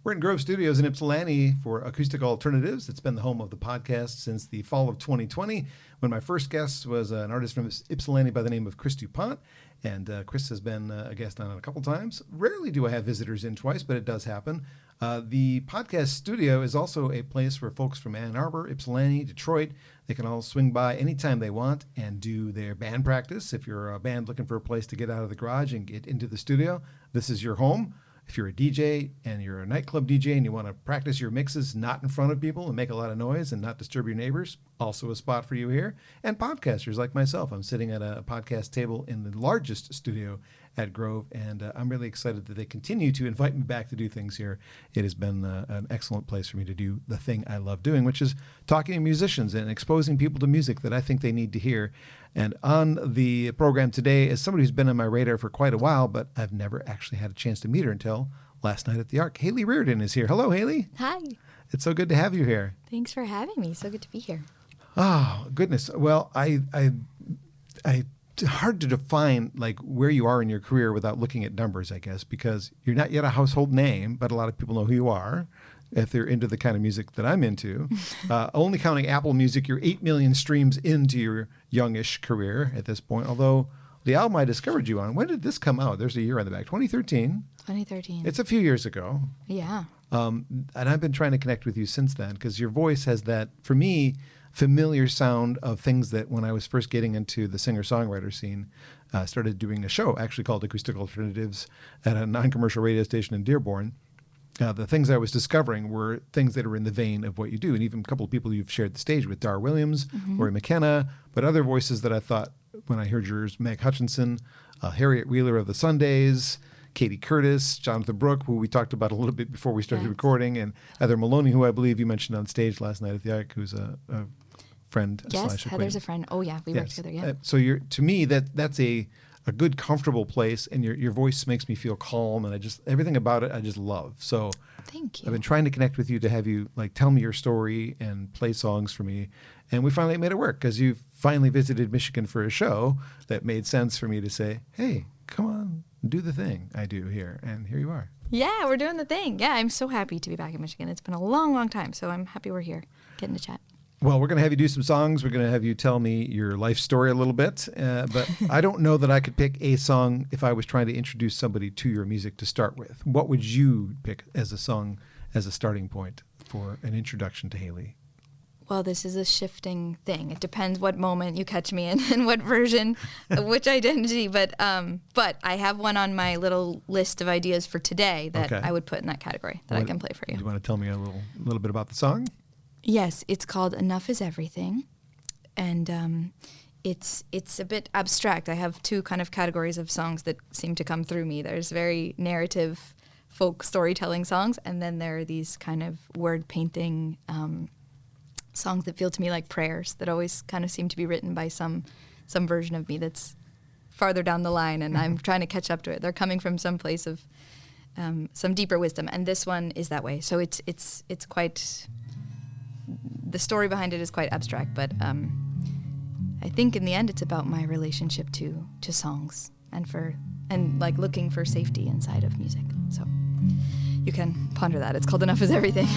We're in Grove Studios in Ypsilanti for Acoustic Alternatives. It's been the home of the podcast since the fall of 2020, when my first guest was an artist from Ypsilanti by the name of Chris DuPont. And Chris has been a guest on it a couple times. Rarely do I have visitors in twice, but it does happen. The podcast studio is also a place where folks from Ann Arbor, Ypsilanti, Detroit, they can all swing by anytime they want and do their band practice. If you're a band looking for a place to get out of the garage and get into the studio, this is your home. If you're a DJ and you're a nightclub DJ and you want to practice your mixes not in front of people and make a lot of noise and not disturb your neighbors, also a spot for you here. And podcasters like myself. I'm sitting at a podcast table in the largest studio at Grove, and I'm really excited that they continue to invite me back to do things here. It has been an excellent place for me to do the thing I love doing, which is talking to musicians and exposing people to music that I think they need to hear. And on the program today is somebody who's been on my radar for quite a while, but I've never actually had a chance to meet her until last night at the Arc. Hayley Reardon is here. Hello, Hayley. Hi. It's so good to have you here. Thanks for having me. So good to be here. Oh, goodness. Well, it's hard to define like where you are in your career without looking at numbers, I guess, because you're not yet a household name, but a lot of people know who you are if they're into the kind of music that I'm into. Only counting Apple Music, you're 8 million streams into your youngish career at this point, although the album I discovered you on, when did this come out? There's a year on the back. 2013? 2013. It's a few years ago. Yeah. And I've been trying to connect with you since then because your voice has that, for me, familiar sound of things that when I was first getting into the singer-songwriter scene, started doing a show actually called Acoustic Alternatives at a non-commercial radio station in Dearborn. The things I was discovering were things that are in the vein of what you do. And even a couple of people you've shared the stage with, Dar Williams, Lori McKenna, but other voices that I thought when I heard yours, Meg Hutchinson, Harriet Wheeler of the Sundays, Katie Curtis, Jonathan Brooke, who we talked about a little bit before we started recording, and Heather Maloney, who I believe you mentioned on stage last night at the Arc, who's a friend. Yes, Heather's a friend. Oh yeah, we work together. Yeah. So to me that's a good, comfortable place, and your voice makes me feel calm, and everything about it I just love. So thank you. I've been trying to connect with you to have you like tell me your story and play songs for me, and we finally made it work because you finally visited Michigan for a show that made sense for me to say, hey, come on, do the thing I do here, and here you are. Yeah, we're doing the thing. Yeah, I'm so happy to be back in Michigan. It's been a long, long time, so I'm happy we're here, getting to chat. Well, we're going to have you do some songs. We're going to have you tell me your life story a little bit. But I don't know that I could pick a song if I was trying to introduce somebody to your music to start with. What would you pick as a song as a starting point for an introduction to Hayley? Well, this is a shifting thing. It depends what moment you catch me in and what version, which identity. But I have one on my little list of ideas for today that I would put in that category that I can play for you. Do you want to tell me a little bit about the song? Yes, it's called Enough Is Everything, and it's a bit abstract. I have two kind of categories of songs that seem to come through me. There's very narrative folk storytelling songs, and then there are these kind of word painting songs that feel to me like prayers that always kind of seem to be written by some version of me that's farther down the line, and I'm trying to catch up to it. They're coming from some place of some deeper wisdom, and this one is that way. So it's quite... The story behind it is quite abstract, but I think in the end it's about my relationship to songs and like looking for safety inside of music. So you can ponder that. It's called Enough Is Everything.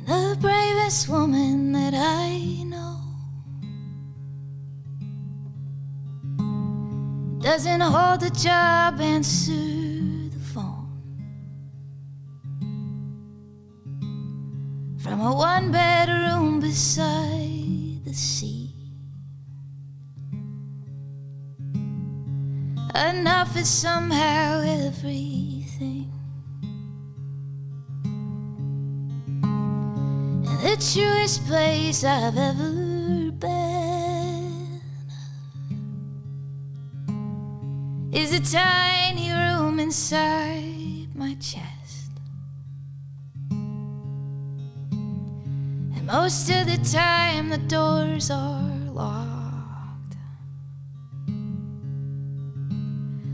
The bravest woman that I know doesn't hold the job, answer the phone from a one-bedroom beside the sea. Enough is somehow everything. The truest place I've ever been is a tiny room inside my chest. And most of the time the doors are locked,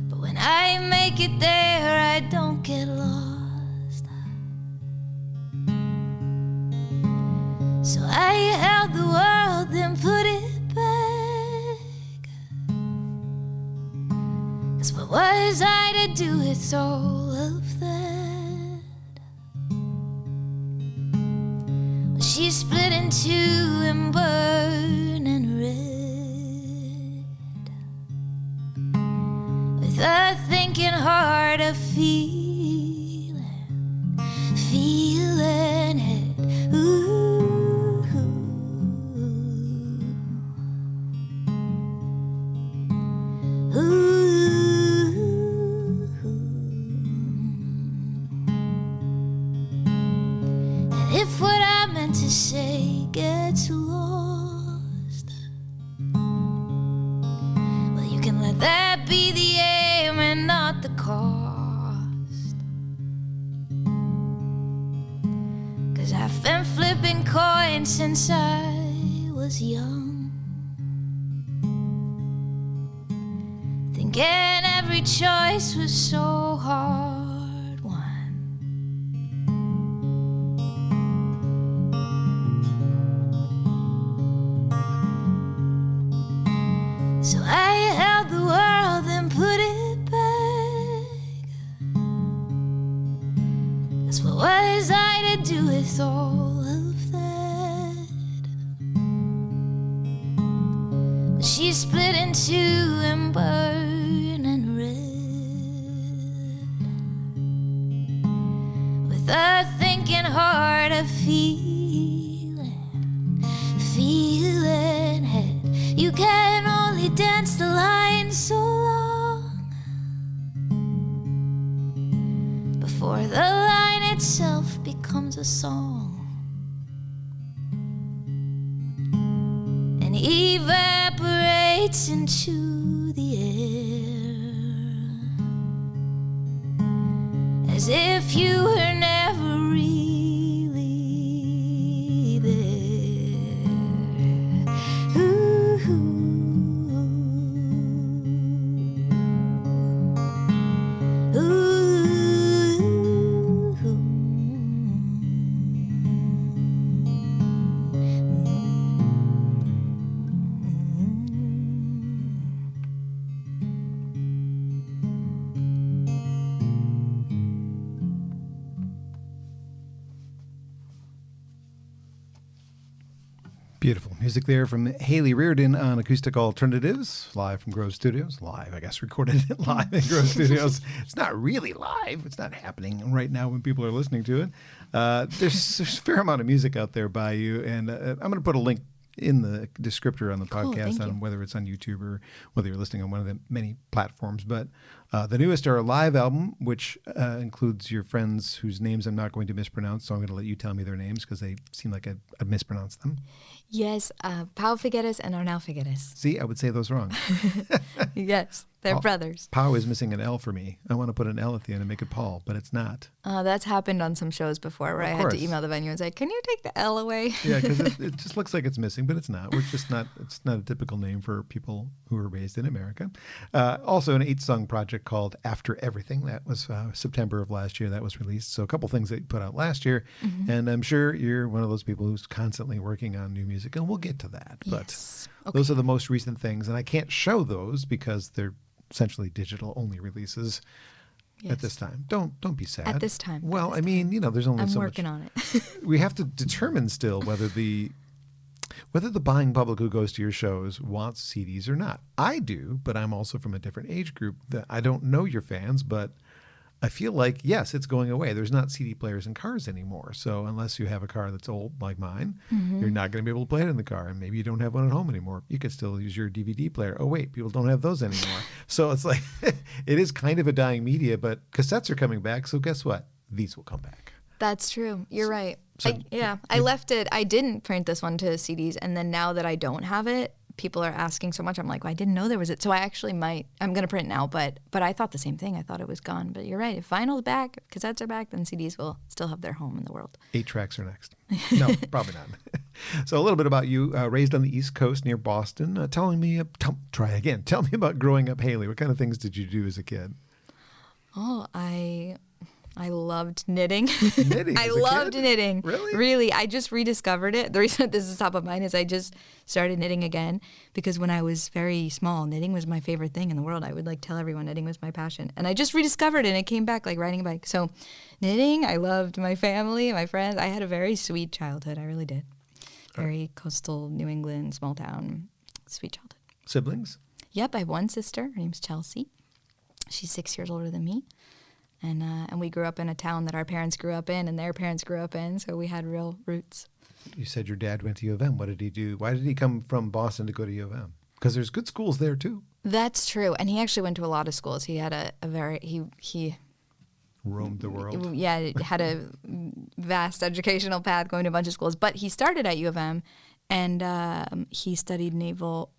but when I make it there I don't get lost. So I held the world, then put it back. 'Cause what was I to do with all of that? Well, she split in two and burning red, with a thinking heart, a feeling head. Ooh, ooh. And if what I meant to say gets lost, well, you can let that be the aim and not the cost. 'Cause I've been flipping coins since I was young, thinking every choice was so hard won. So I held the world and put it back. 'Cause what was I to do with all of that? But she split in two and burning red, with a thinking heart, a feeling head. You can only dance the line so long before the line itself becomes a song and evaporates into the air, as if you were never really there. Ooh, Beautiful music there from Hayley Reardon on Acoustic Alternatives, live from Grove Studios. Live, I guess, recorded it live in Grove Studios. It's not really live. It's not happening right now when people are listening to it. There's a fair amount of music out there by you, and I'm going to put a link in the descriptor on the podcast on whether it's on YouTube or whether you're listening on one of the many platforms. But the newest are a live album, which includes your friends whose names I'm not going to mispronounce, so I'm going to let you tell me their names because they seem like I'd mispronounced them. Yes, Pau Figueres and Arnau Figueres. See, I would say those wrong. Yes, they're brothers. Pau is missing an L for me. I want to put an L at the end and make it Paul, but it's not. That's happened on some shows before where I had to email the venue and say, can you take the L away? Yeah, because it just looks like it's missing, but it's not. It's not a typical name for people who are raised in America. Also an 8-song project called After Everything. That was September of last year that was released. So a couple things that you put out last year. Mm-hmm. And I'm sure you're one of those people who's constantly working on new music, and we'll get to that. Yes. But those are the most recent things, and I can't show those because they're essentially digital only releases. Yes. At this time. Don't be sad. At this time. Well, I mean, there's only so much. I'm working on it. We have to determine still whether the buying public who goes to your shows wants CDs or not. I do, but I'm also from a different age group. That I don't know your fans, but I feel like, yes, it's going away. There's not CD players in cars anymore. So unless you have a car that's old like mine, mm-hmm. you're not going to be able to play it in the car. And maybe you don't have one at home anymore. You could still use your DVD player. Oh, wait, people don't have those anymore. So it's like, it is kind of a dying media, but cassettes are coming back. So guess what? These will come back. That's true. You're right. I left it. I didn't print this one to CDs. And then now that I don't have it, people are asking so much. I'm like, well, I didn't know there was it. So I actually I'm going to print now, but I thought the same thing. I thought it was gone. But you're right. If vinyl's back, if cassettes are back, then CDs will still have their home in the world. 8 tracks are next. No, probably not. So a little bit about you. Raised on the East Coast near Boston. Tell me about growing up Hayley. What kind of things did you do as a kid? Oh, I loved knitting. Knitting I as a loved kid? knitting. Really? Really. I just rediscovered it. The reason this is top of mind is I just started knitting again because when I was very small, knitting was my favorite thing in the world. I would like tell everyone knitting was my passion. And I just rediscovered it and it came back like riding a bike. So knitting, I loved my family, my friends. I had a very sweet childhood. I really did. Very coastal New England, small town, sweet childhood. Siblings? Yep, I have one sister. Her name's Chelsea. She's 6 years older than me. And we grew up in a town that our parents grew up in and their parents grew up in, so we had real roots. You said your dad went to U of M. What did he do? Why did he come from Boston to go to U of M? Because there's good schools there, too. That's true. And he actually went to a lot of schools. He had a very, he Roamed the world. Yeah, had a vast educational path going to a bunch of schools. But he started at U of M, and he studied naval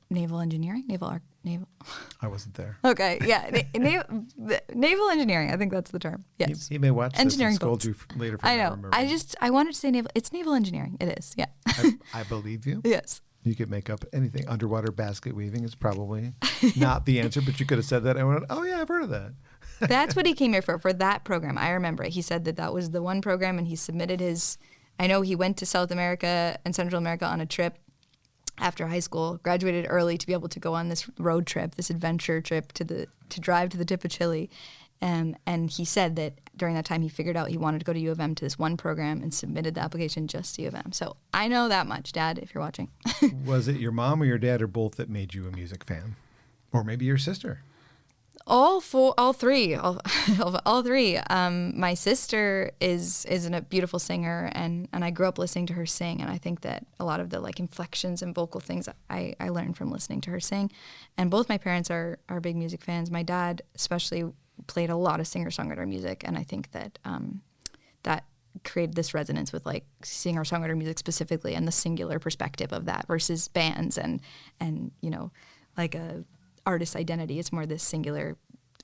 engineering, naval. I wasn't there. Okay, yeah, naval engineering. I think that's the term. Yes, He may watch engineering this and scold boats. you later. For I not know. remembering. I wanted to say naval. It's naval engineering. It is. Yeah. I believe you. Yes. You could make up anything. Underwater basket weaving is probably not the answer, but you could have said that. I went, oh yeah, I've heard of that. That's what he came here for that program. I remember it. He said that was the one program, and he submitted his. I know he went to South America and Central America on a trip after high school, graduated early to be able to go on this road trip, this adventure trip to drive to the tip of Chile. And he said that during that time he figured out he wanted to go to U of M to this one program and submitted the application just to U of M. So I know that much, Dad, if you're watching. Was it your mom or your dad or both that made you a music fan? Or maybe your sister? All three. My sister is a beautiful singer, and I grew up listening to her sing, and I think that a lot of the like inflections and vocal things I learned from listening to her sing. And both my parents are big music fans. My dad especially played a lot of singer-songwriter music, and I think that that created this resonance with like singer-songwriter music specifically and the singular perspective of that versus bands and you know, like a artist identity. It's more this singular,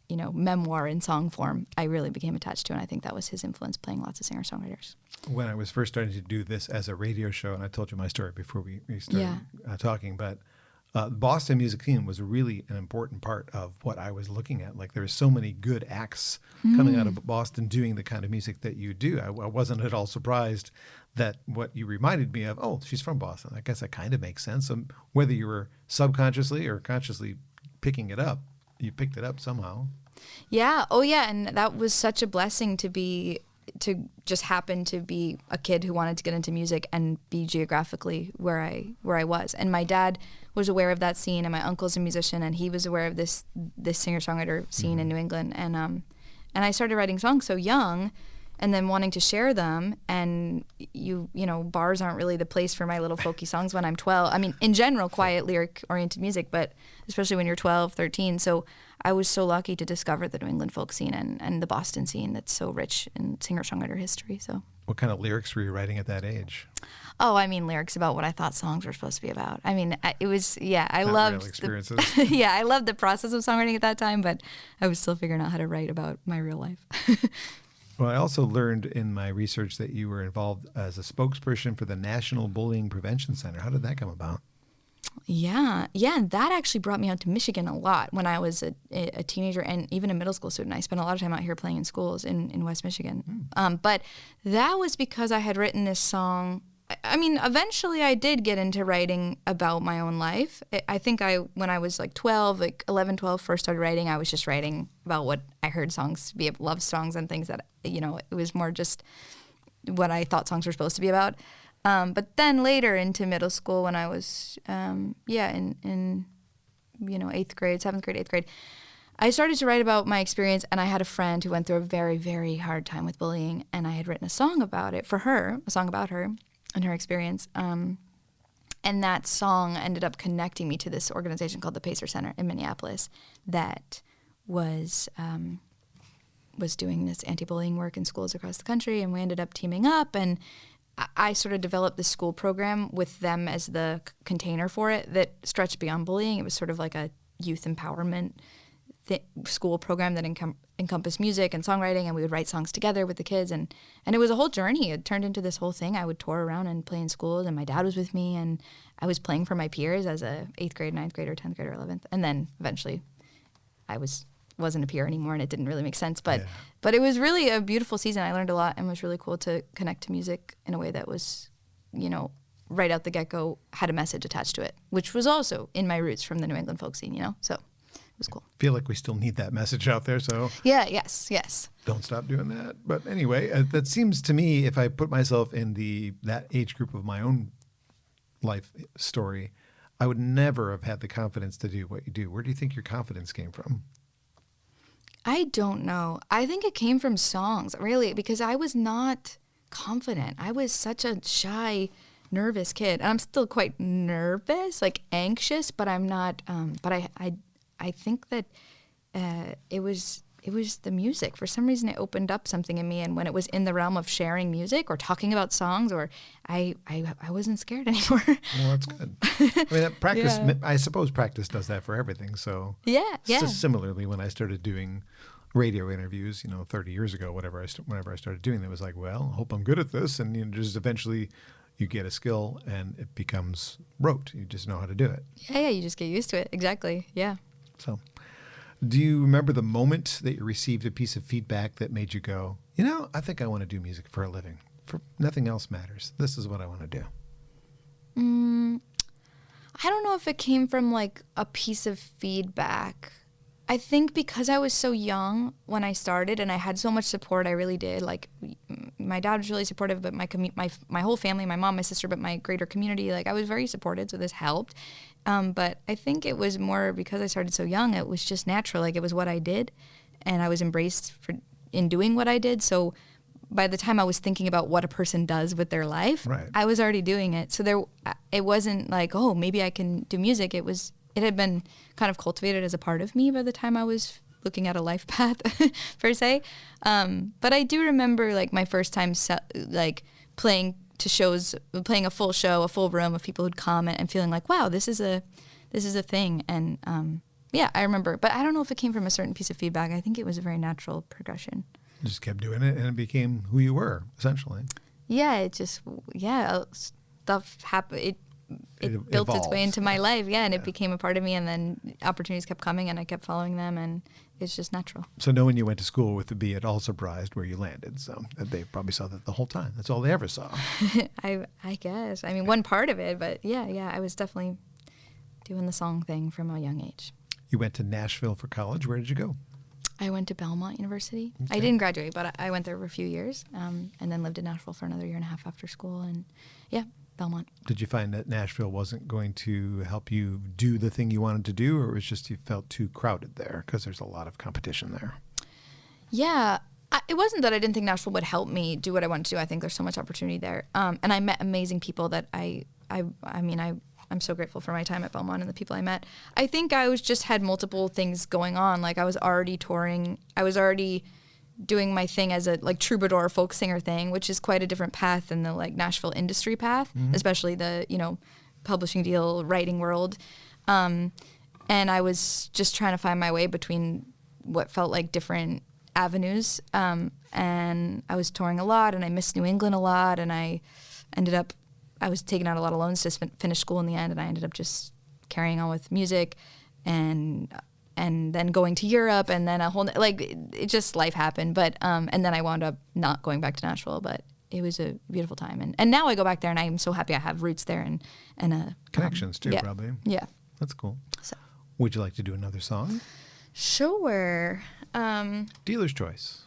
you know, memoir in song form I really became attached to, and I think that was his influence, playing lots of singer-songwriters. When I was first starting to do this as a radio show, and I told you my story before we started talking, but the Boston music scene was really an important part of what I was looking at. Like there were so many good acts coming out of Boston doing the kind of music that you do. I wasn't at all surprised that what you reminded me of, oh, she's from Boston. I guess that kind of makes sense. Whether you were subconsciously or consciously picking it up, you picked it up somehow. Yeah. Oh, yeah. And that was such a blessing to just happen to be a kid who wanted to get into music and be geographically where I was. And my dad was aware of that scene, and my uncle's a musician, and he was aware of this singer-songwriter scene in New England. And I started writing songs so young, and then wanting to share them. And you know, bars aren't really the place for my little folky songs when I'm 12. I mean, in general, quiet lyric-oriented music, but especially when you're 12, 13. So I was so lucky to discover the New England folk scene and the Boston scene that's so rich in singer-songwriter history. So, what kind of lyrics were you writing at that age? Oh, I mean, lyrics about what I thought songs were supposed to be about. I mean, it was, I Not loved real experiences. I loved the process of songwriting at that time, but I was still figuring out how to write about my real life. Well, I also learned in my research that you were involved as a spokesperson for the National Bullying Prevention Center. How did that come about? Yeah, and that actually brought me out to Michigan a lot when I was a teenager and even a middle school student. I spent a lot of time out here playing in schools in West Michigan. But that was because I had written this song. I mean, eventually I did get into writing about my own life. I think when I was like 12, like 11, 12, first started writing, I was just writing about what I heard songs to be, love songs and things that, you know, it was more just what I thought songs were supposed to be about. But then later into middle school when I was, in 8th grade, 7th grade, 8th grade, I started to write about my experience, and I had a friend who went through a very, very hard time with bullying, and I had written a song about it for her, a song about her and her experience. And that song ended up connecting me to this organization called the Pacer Center in Minneapolis that was doing this anti-bullying work in schools across the country, and we ended up teaming up, and I sort of developed this school program with them as the container for it that stretched beyond bullying. It was sort of like a youth empowerment school program that encompassed music and songwriting, and we would write songs together with the kids, and it was a whole journey. It turned into this whole thing. I would tour around and play in schools, and my dad was with me, and I was playing for my peers as a 8th grade, 9th grader, 10th grader, 11th, and then eventually I was wasn't a peer anymore, and it didn't really make sense. But Yeah. but it was really a beautiful season. I learned a lot, and it was really cool to connect to music in a way that was, right out the get-go, had a message attached to it, which was also in my roots from the New England folk scene, so it was cool. Feel like we still need that message out there, so Yeah, yes. don't stop doing that. But anyway, that seems to me, if I put myself in that age group of my own life story, I would never have had the confidence to do what you do. Where do you think your confidence came from? I don't know. I think it came from songs, really, because I was not confident. I was such a shy, nervous kid. And I'm still quite nervous, like anxious, but I'm not, but I think that it was the music. For some reason, it opened up something in me. And when it was in the realm of sharing music or talking about songs, or I wasn't scared anymore. Well, that's good. I mean, that practice. Yeah. I suppose practice does that for everything. So Yeah. Similarly, when I started doing radio interviews, 30 years ago, whenever I started doing them, it was like, well, I hope I'm good at this, and just eventually you get a skill and it becomes rote. You just know how to do it. Yeah, you just get used to it. Exactly. Yeah. So, do you remember the moment that you received a piece of feedback that made you go, I think I want to do music for a living. For nothing else matters. This is what I want to do. I don't know if it came from like a piece of feedback. I think because I was so young when I started and I had so much support, I really did. Like my dad was really supportive, but my whole family, my mom, my sister, but my greater community, like I was very supported, so this helped. But I think it was more because I started so young, it was just natural. Like it was what I did, and I was embraced in doing what I did. So by the time I was thinking about what a person does with their life, Right. I was already doing it. So it wasn't like, oh, maybe I can do music. It had been kind of cultivated as a part of me by the time I was looking at a life path, per se. But I do remember like my first time like playing to shows, playing a full show, a full room of people who'd come and feeling like, wow, this is a thing. And yeah, I remember. But I don't know if it came from a certain piece of feedback. I think it was a very natural progression. You just kept doing it, and it became who you were, essentially. Yeah, stuff happened. It built its way into my life, and it became a part of me, and then opportunities kept coming, and I kept following them, and it's just natural. So knowing you went to school with the B, it all surprised where you landed. So they probably saw that the whole time. That's all they ever saw. I guess. I mean, one part of it, but yeah, I was definitely doing the song thing from a young age. You went to Nashville for college. Where did you go? I went to Belmont University. Okay. I didn't graduate, but I went there for a few years, and then lived in Nashville for another year and a half after school, and yeah, Belmont. Did you find that Nashville wasn't going to help you do the thing you wanted to do, or it was just you felt too crowded there because there's a lot of competition there? Yeah, it wasn't that I didn't think Nashville would help me do what I wanted to do. I think there's so much opportunity there, and I met amazing people that I'm so grateful for my time at Belmont and the people I met. I think I just had multiple things going on. Like I was already touring. I was already doing my thing as a like troubadour folk singer thing, which is quite a different path than the like Nashville industry path, especially the, publishing deal, writing world. And I was just trying to find my way between what felt like different avenues. And I was touring a lot, and I missed New England a lot, and I was taking out a lot of loans to finish school in the end, and I ended up just carrying on with music and then going to Europe, and then it just life happened. But and then I wound up not going back to Nashville, but it was a beautiful time. And now I go back there, and I'm so happy I have roots there and Connections too, yeah, probably. Yeah. That's cool. So. Would you like to do another song? Sure. Dealer's choice.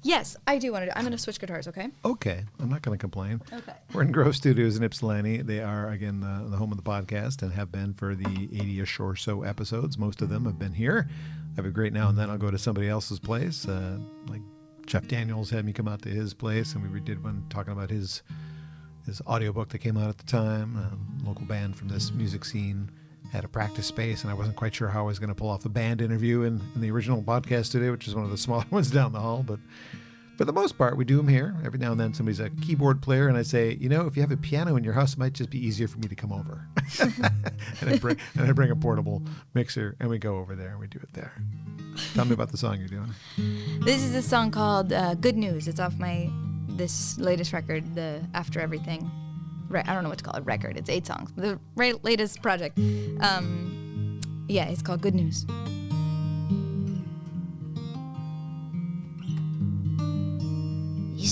Yes, I do want to. I'm going to switch guitars, okay? Okay. I'm not going to complain. Okay. We're in Grove Studios in Ypsilanti. They are, again, the home of the podcast and have been for the 80-ish or so episodes. Most of them have been here. Every great now and then I'll go to somebody else's place. Like Jeff Daniels had me come out to his place, and we did one talking about his audiobook that came out at the time. A local band from this music scene had a practice space, and I wasn't quite sure how I was going to pull off a band interview in the original podcast studio, which is one of the smaller ones down the hall. But for the most part, we do them here. Every now and then somebody's a keyboard player, and I say, if you have a piano in your house, it might just be easier for me to come over. and I bring a portable mixer, and we go over there, and we do it there. Tell me about the song you're doing. This is a song called Good News. It's off this latest record, the After Everything. I don't know what to call it, record. It's 8 songs. The latest project. Yeah, it's called Good News.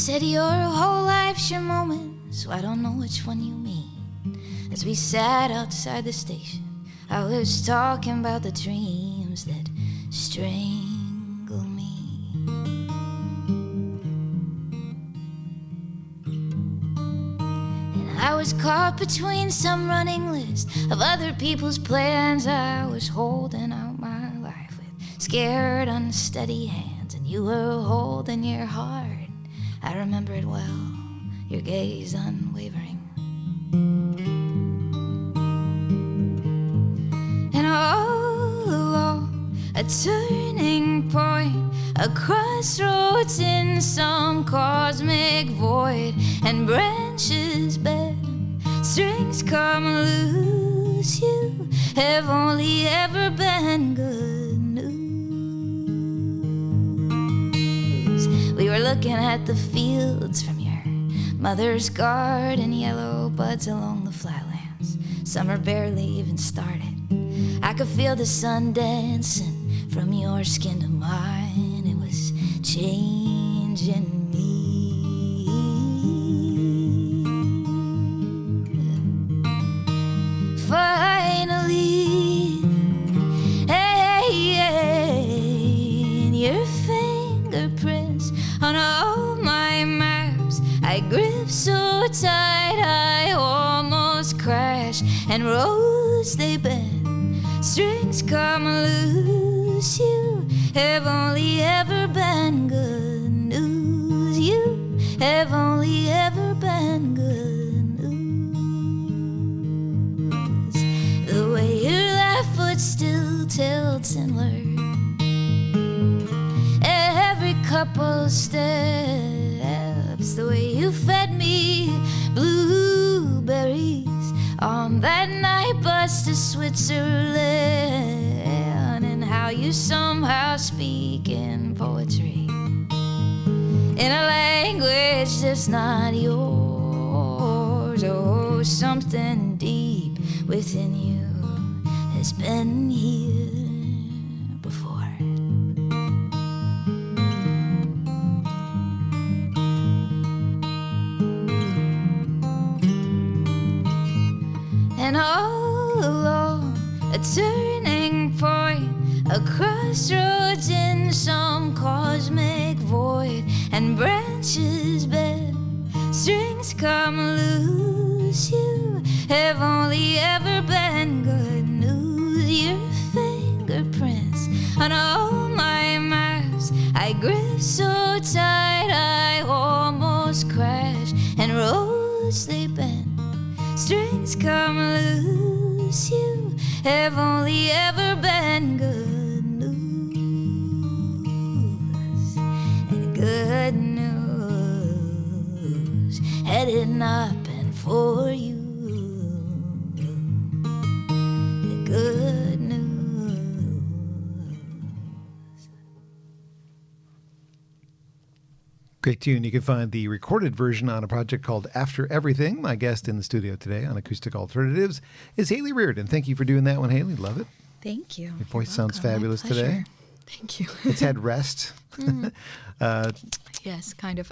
said your whole life's your moment, so I don't know which one you mean. As we sat outside the station, I was talking about the dreams that strangle me. And I was caught between some running list of other people's plans. I was holding out my life with scared, unsteady hands, and you were holding your heart. I remember it well, your gaze unwavering. And all along a turning point, a crossroads in some cosmic void, and branches bend, strings come loose. You have only ever been good news. We were looking at the fields from your mother's garden, yellow buds along the flatlands. Summer barely even started. I could feel the sun dancing from your skin to mine. It was changing me. Finally, and your fingerprints on all my maps I gripped so tight I almost crashed. And roads they bend, strings come loose. You have only ever been good news. You have only ever been good news. The way your left foot still tilts inward every couple steps. The way you fed me blueberries on that night bus to Switzerland, and how you somehow speak in poetry in a language that's not yours. Oh, something deep within you has been here before. And all along a turning point, a crossroads in some cosmic void, and branches bend, strings come loose. You have only ever been good news. Your fingerprints on all my maps I gripped so tight I almost crashed. And roads they bend, strings come loose. You have only ever been good news. And good news heading up and for you. The good news. Great tune. You can find the recorded version on a project called After Everything. My guest in the studio today on Acoustic Alternatives is Hayley Reardon. Thank you for doing that one, Hayley. Love it. Thank you. Your voice sounds fabulous today. Thank you. It's had rest. Yes, kind of.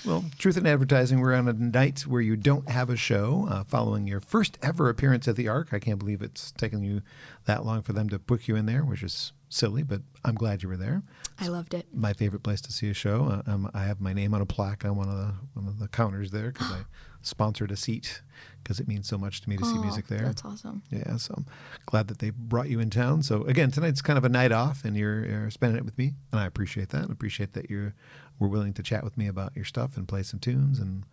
Well, Truth in Advertising, we're on a night where you don't have a show following your first ever appearance at the Ark. I can't believe it's taken you that long for them to book you in there, which is silly, but I'm glad you were there. I loved it. My favorite place to see a show. I have my name on a plaque on one of the counters there because I sponsored a seat because it means so much to me to see music there. That's awesome. Yeah, so I'm glad that they brought you in town. So again, tonight's kind of a night off, and you're spending it with me, and I appreciate that. I appreciate that you were willing to chat with me about your stuff and play some tunes and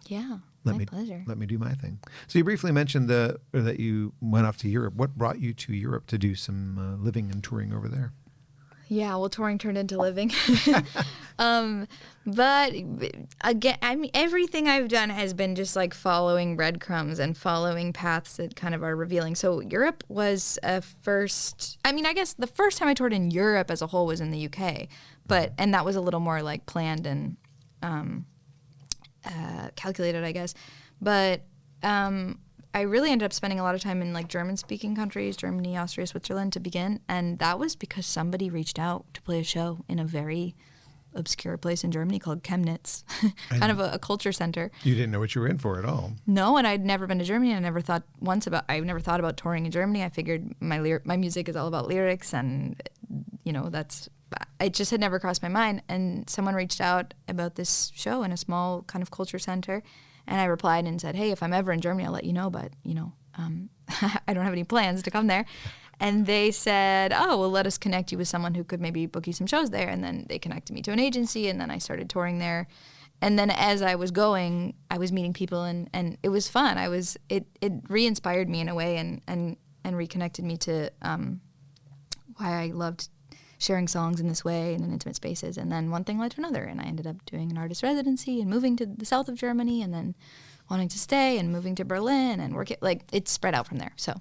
Yeah, my pleasure. Let me do my thing. So you briefly mentioned that you went off to Europe. What brought you to Europe to do some living and touring over there? Yeah, well, touring turned into living. But again, I mean, everything I've done has been just like following breadcrumbs and following paths that kind of are revealing. So Europe was a first. I mean, I guess the first time I toured in Europe as a whole was in the UK, and that was a little more like planned and calculated, I guess. But I really ended up spending a lot of time in like German-speaking countries, Germany, Austria, Switzerland to begin, and that was because somebody reached out to play a show in a very obscure place in Germany called Chemnitz, kind of a culture center. You didn't know what you were in for at all. No, and I'd never been to Germany. I never thought about touring in Germany. I figured my music is all about lyrics, and it just had never crossed my mind. And someone reached out about this show in a small kind of culture center, and I replied and said, "Hey, if I'm ever in Germany, I'll let you know. But I don't have any plans to come there." And they said, "Oh, well, let us connect you with someone who could maybe book you some shows there." And then they connected me to an agency, and then I started touring there. And then as I was going, I was meeting people, and it was fun. It re-inspired me in a way, and reconnected me to why I loved sharing songs in this way and in intimate spaces. And then one thing led to another, and I ended up doing an artist residency and moving to the south of Germany, and then wanting to stay and moving to Berlin and work it. Like, it spread out from there. So.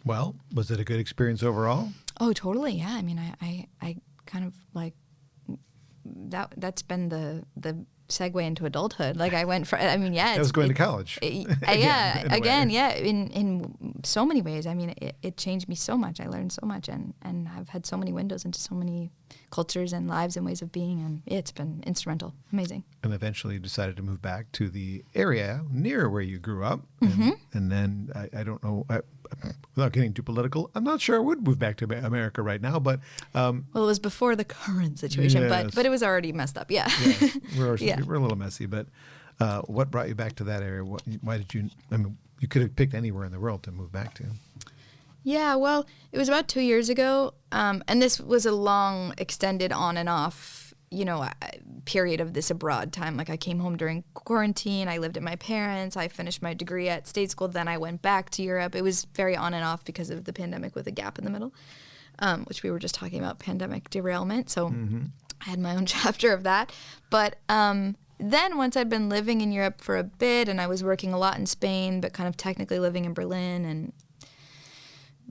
Well, was it a good experience overall? Oh, totally. Yeah. I mean, I kind of like that's been the segue into adulthood. Like, I went for, I mean, yeah. I was going to college. Yeah. In so many ways. I mean, it changed me so much. I learned so much, and I've had so many windows into so many cultures and lives and ways of being, and it's been instrumental. Amazing. And eventually you decided to move back to the area near where you grew up. Mm-hmm. And then I don't know, without getting too political, I'm not sure I would move back to America right now, but... well, it was before the current situation, yes. but it was already messed up, yeah. Yes. We're a little messy, but what brought you back to that area? Why did you... I mean, you could have picked anywhere in the world to move back to. Yeah, well, it was about 2 years ago, and this was a long, extended on and off, period of this abroad time. Like, I came home during quarantine, I lived at my parents', I finished my degree at state school, then I went back to Europe. It was very on and off because of the pandemic with a gap in the middle, which we were just talking about, pandemic derailment. So I had my own chapter of that. But then once I'd been living in Europe for a bit, and I was working a lot in Spain, but kind of technically living in Berlin and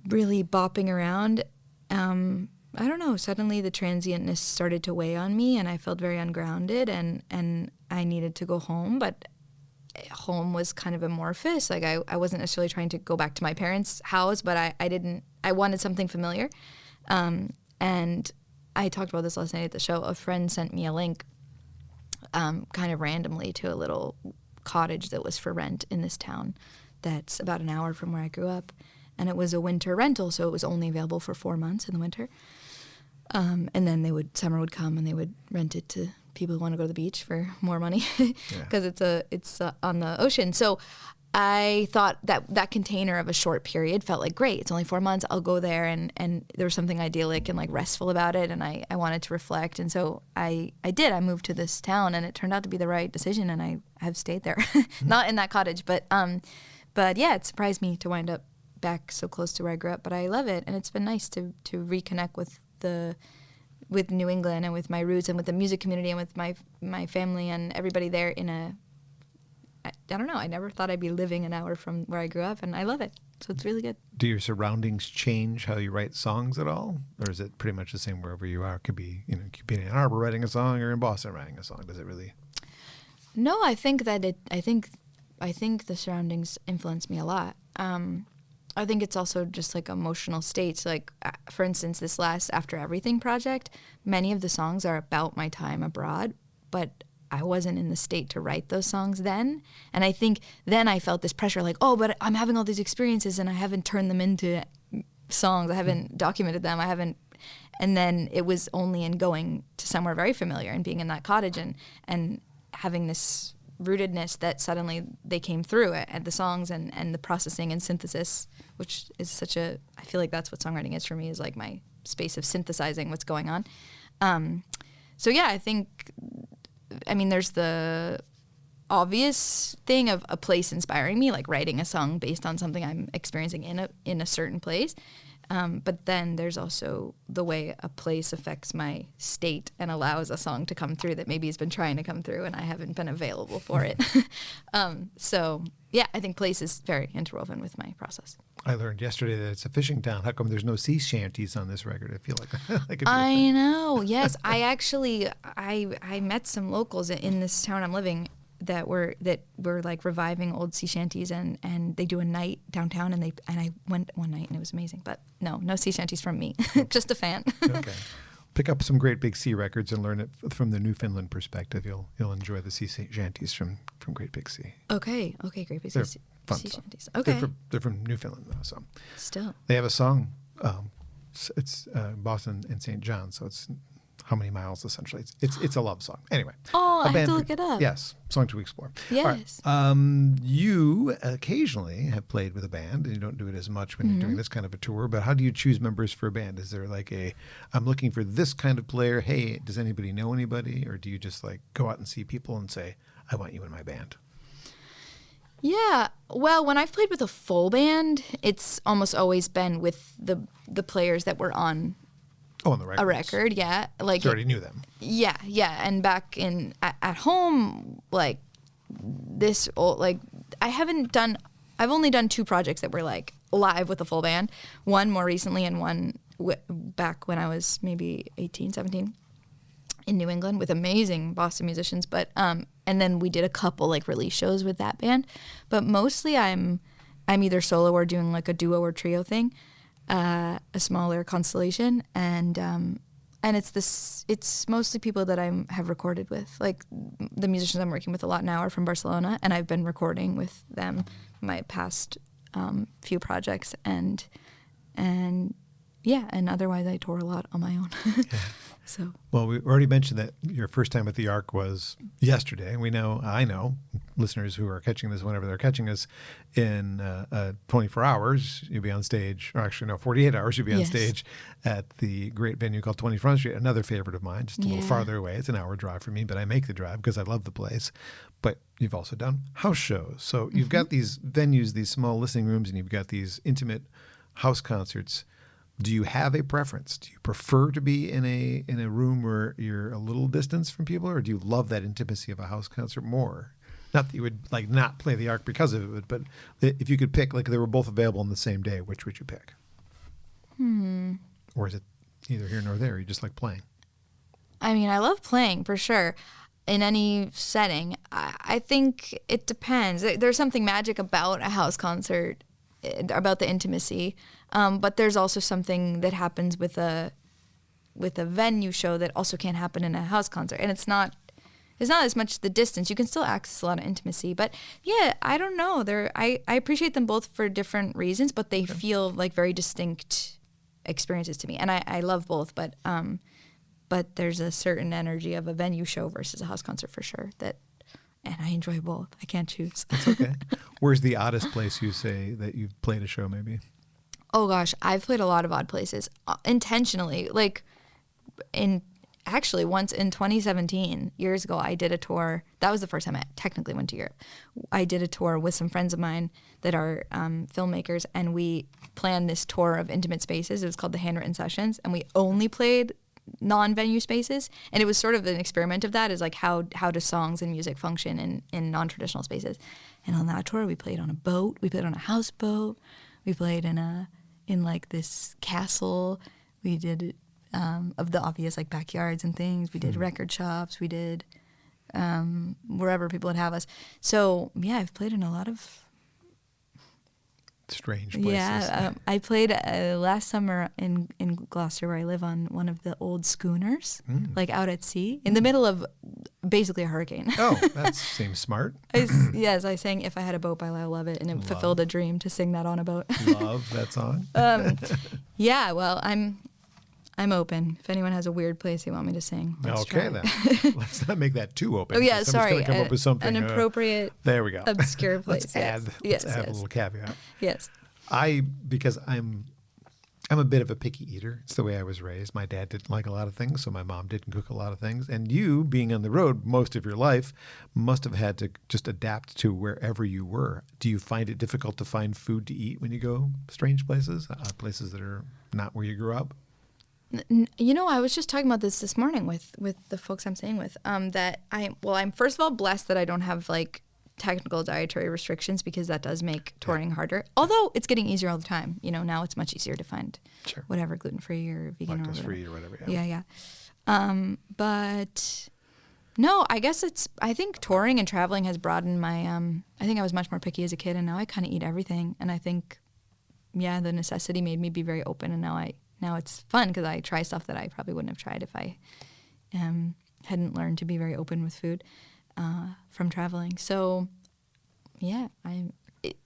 really bopping around, I don't know, suddenly the transientness started to weigh on me, and I felt very ungrounded, and I needed to go home, but home was kind of amorphous. Like, I wasn't necessarily trying to go back to my parents' house, but I wanted something familiar. And I talked about this last night at the show. A friend sent me a link kind of randomly to a little cottage that was for rent in this town that's about an hour from where I grew up. And it was a winter rental, so it was only available for 4 months in the winter. And then summer would come, and they would rent it to people who want to go to the beach for more money because it's on the ocean. So I thought that container of a short period felt like, great, it's only 4 months, I'll go there, and there was something idyllic and like restful about it, and I wanted to reflect. And so I did. I moved to this town, and it turned out to be the right decision, and I have stayed there. Not in that cottage, but yeah, it surprised me to wind up back so close to where I grew up, but I love it, and it's been nice to reconnect with New England and with my roots and with the music community and with my family and everybody there I don't know, I never thought I'd be living an hour from where I grew up, and I love it, so it's really good. Do your surroundings change how you write songs at all, or is it pretty much the same wherever you are? It could be, you could be in Ann Arbor writing a song or in Boston writing a song. Does it really? No, I think the surroundings influence me a lot. I think it's also just like emotional states. Like, for instance, this last After Everything project, many of the songs are about my time abroad, but I wasn't in the state to write those songs then. And I think then I felt this pressure, like, oh, but I'm having all these experiences and I haven't turned them into songs. I haven't documented them. And then it was only in going to somewhere very familiar and being in that cottage and having this rootedness that suddenly they came through at the songs and the processing and synthesis, which is I feel like that's what songwriting is for me, is like my space of synthesizing what's going on. So yeah, I mean, there's the obvious thing of a place inspiring me, like writing a song based on something I'm experiencing in a certain place. But then there's also the way a place affects my state and allows a song to come through that maybe has been trying to come through and I haven't been available for it. So yeah, I think place is very interwoven with my process. I learned yesterday that it's a fishing town. How come there's no sea shanties on this record? I feel like I know. Yes, I actually I met some locals in this town I'm living that were like reviving old sea shanties, and they do a night downtown, and I went one night and it was amazing. But no sea shanties from me. Just a fan. Okay. pick up some Great Big Sea records and learn it from the Newfoundland perspective. You'll enjoy the sea shanties from Great Big Sea. Okay, Great Big They're Sea fun sea songs. shanties. Okay. They're from Newfoundland though, so Still. they have a song. It's Boston and St. John, so it's how many miles essentially. It's a love song. Anyway. Oh, a I have band to for- look it up. Yes, song to explore. Yes. All right. You occasionally have played with a band, and you don't do it as much when you're doing this kind of a tour, but how do you choose members for a band? Is there like I'm looking for this kind of player. Hey, does anybody know anybody? Or do you just like go out and see people and say, I want you in my band? Yeah. Well, when I've played with a full band, it's almost always been with the players that were on Oh, on the record. a record. Yeah. Like You already knew them. Yeah. And back at home, like this old, like I've only done 2 projects that were like live with a full band. One more recently and one back when I was maybe 18, 17 in New England with amazing Boston musicians. But, and then we did a couple like release shows with that band, but mostly I'm either solo or doing like a duo or trio thing, a smaller constellation. And it's mostly people that I have recorded with. Like the musicians I'm working with a lot now are from Barcelona, and I've been recording with them my past few projects, and otherwise I tour a lot on my own. Yeah. So Well, we already mentioned that your first time at the Ark was yesterday. I know listeners who are catching this whenever they're catching us in 24 hours, you'll be on stage, or actually no, 48 hours, you'll be on Yes. stage at the great venue called 20 Front Street, another favorite of mine, just a little Yeah. farther away. It's an hour drive for me, but I make the drive because I love the place. But you've also done house shows. So you've got these venues, these small listening rooms, and you've got these intimate house concerts. Do you have a preference? Do you prefer to be in a room where you're a little distance from people, or do you love that intimacy of a house concert more? Not that you would like not play the Ark because of it, but if you could pick, like they were both available on the same day, which would you pick? Or is it neither here nor there? You just like playing? I mean, I love playing for sure in any setting. I think it depends. There's something magic about a house concert, about the intimacy. But there's also something that happens with a venue show that also can't happen in a house concert. And it's not as much the distance. You can still access a lot of intimacy. But yeah, I don't know. I appreciate them both for different reasons, but they feel like very distinct experiences to me. And I love both, but there's a certain energy of a venue show versus a house concert for sure and I enjoy both. I can't choose. That's okay. Where's the oddest place you say that you've played a show maybe? Oh gosh, I've played a lot of odd places intentionally. Like once in 2017, years ago, I did a tour. That was the first time I technically went to Europe. I did a tour with some friends of mine that are filmmakers, and we planned this tour of intimate spaces. It was called the Handwritten Sessions, and we only played non-venue spaces. And it was sort of an experiment of that, is like how do songs and music function in non-traditional spaces. And on that tour, we played on a boat. We played on a houseboat. We played in like this castle. We did of the obvious like backyards and things. We did record shops. We did wherever people would have us. So yeah, I've played in a lot of strange places. Yeah, I played last summer in Gloucester, where I live, on one of the old schooners, like out at sea, in the middle of basically a hurricane. Oh, that seems smart. Yes, I sang "If I Had a Boat" by Lyle Lovett, and it fulfilled a dream to sing that on a boat. Love that song. Yeah, well, I'm open. If anyone has a weird place they want me to sing, let's Okay, try. then. Let's not make that too open. Oh yeah, Somebody's sorry. gonna come up with something an appropriate, there we go. obscure place. Let's add a little caveat. Yes. Because I'm a bit of a picky eater. It's the way I was raised. My dad didn't like a lot of things, so my mom didn't cook a lot of things. And you, being on the road most of your life, must have had to just adapt to wherever you were. Do you find it difficult to find food to eat when you go strange places, places that are not where you grew up? You know, I was just talking about this morning with the folks I'm staying with, that I'm first of all blessed that I don't have like technical dietary restrictions, because that does make touring harder. Although it's getting easier all the time. You know, now it's much easier to find whatever, gluten-free or vegan or whatever. Lactose-free or whatever. Yeah. But no, I think touring and traveling has broadened my, I think I was much more picky as a kid, and now I kind of eat everything. And I think, the necessity made me be very open, and now now it's fun because I try stuff that I probably wouldn't have tried if I hadn't learned to be very open with food from traveling. So yeah,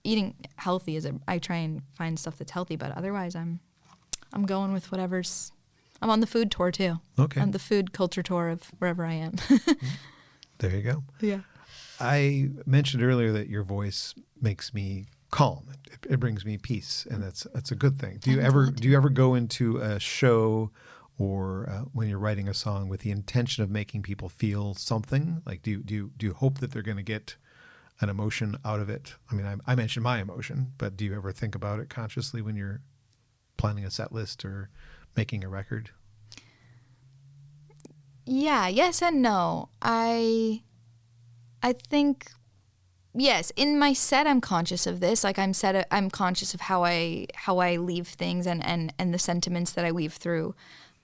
eating healthy I try and find stuff that's healthy, but otherwise I'm going with whatever's. I'm on the food tour too. Okay. On the food culture tour of wherever I am. There you go. Yeah. I mentioned earlier that your voice makes me calm. It brings me peace, and that's a good thing. Do you ever go into a show or when you're writing a song with the intention of making people feel something? Like, do you hope that they're going to get an emotion out of it? I mean, I mentioned my emotion, but do you ever think about it consciously when you're planning a set list or making a record? Yeah, yes and no. I think, yes, in my set I'm conscious of this. Like I'm conscious of how I leave things and the sentiments that I weave through.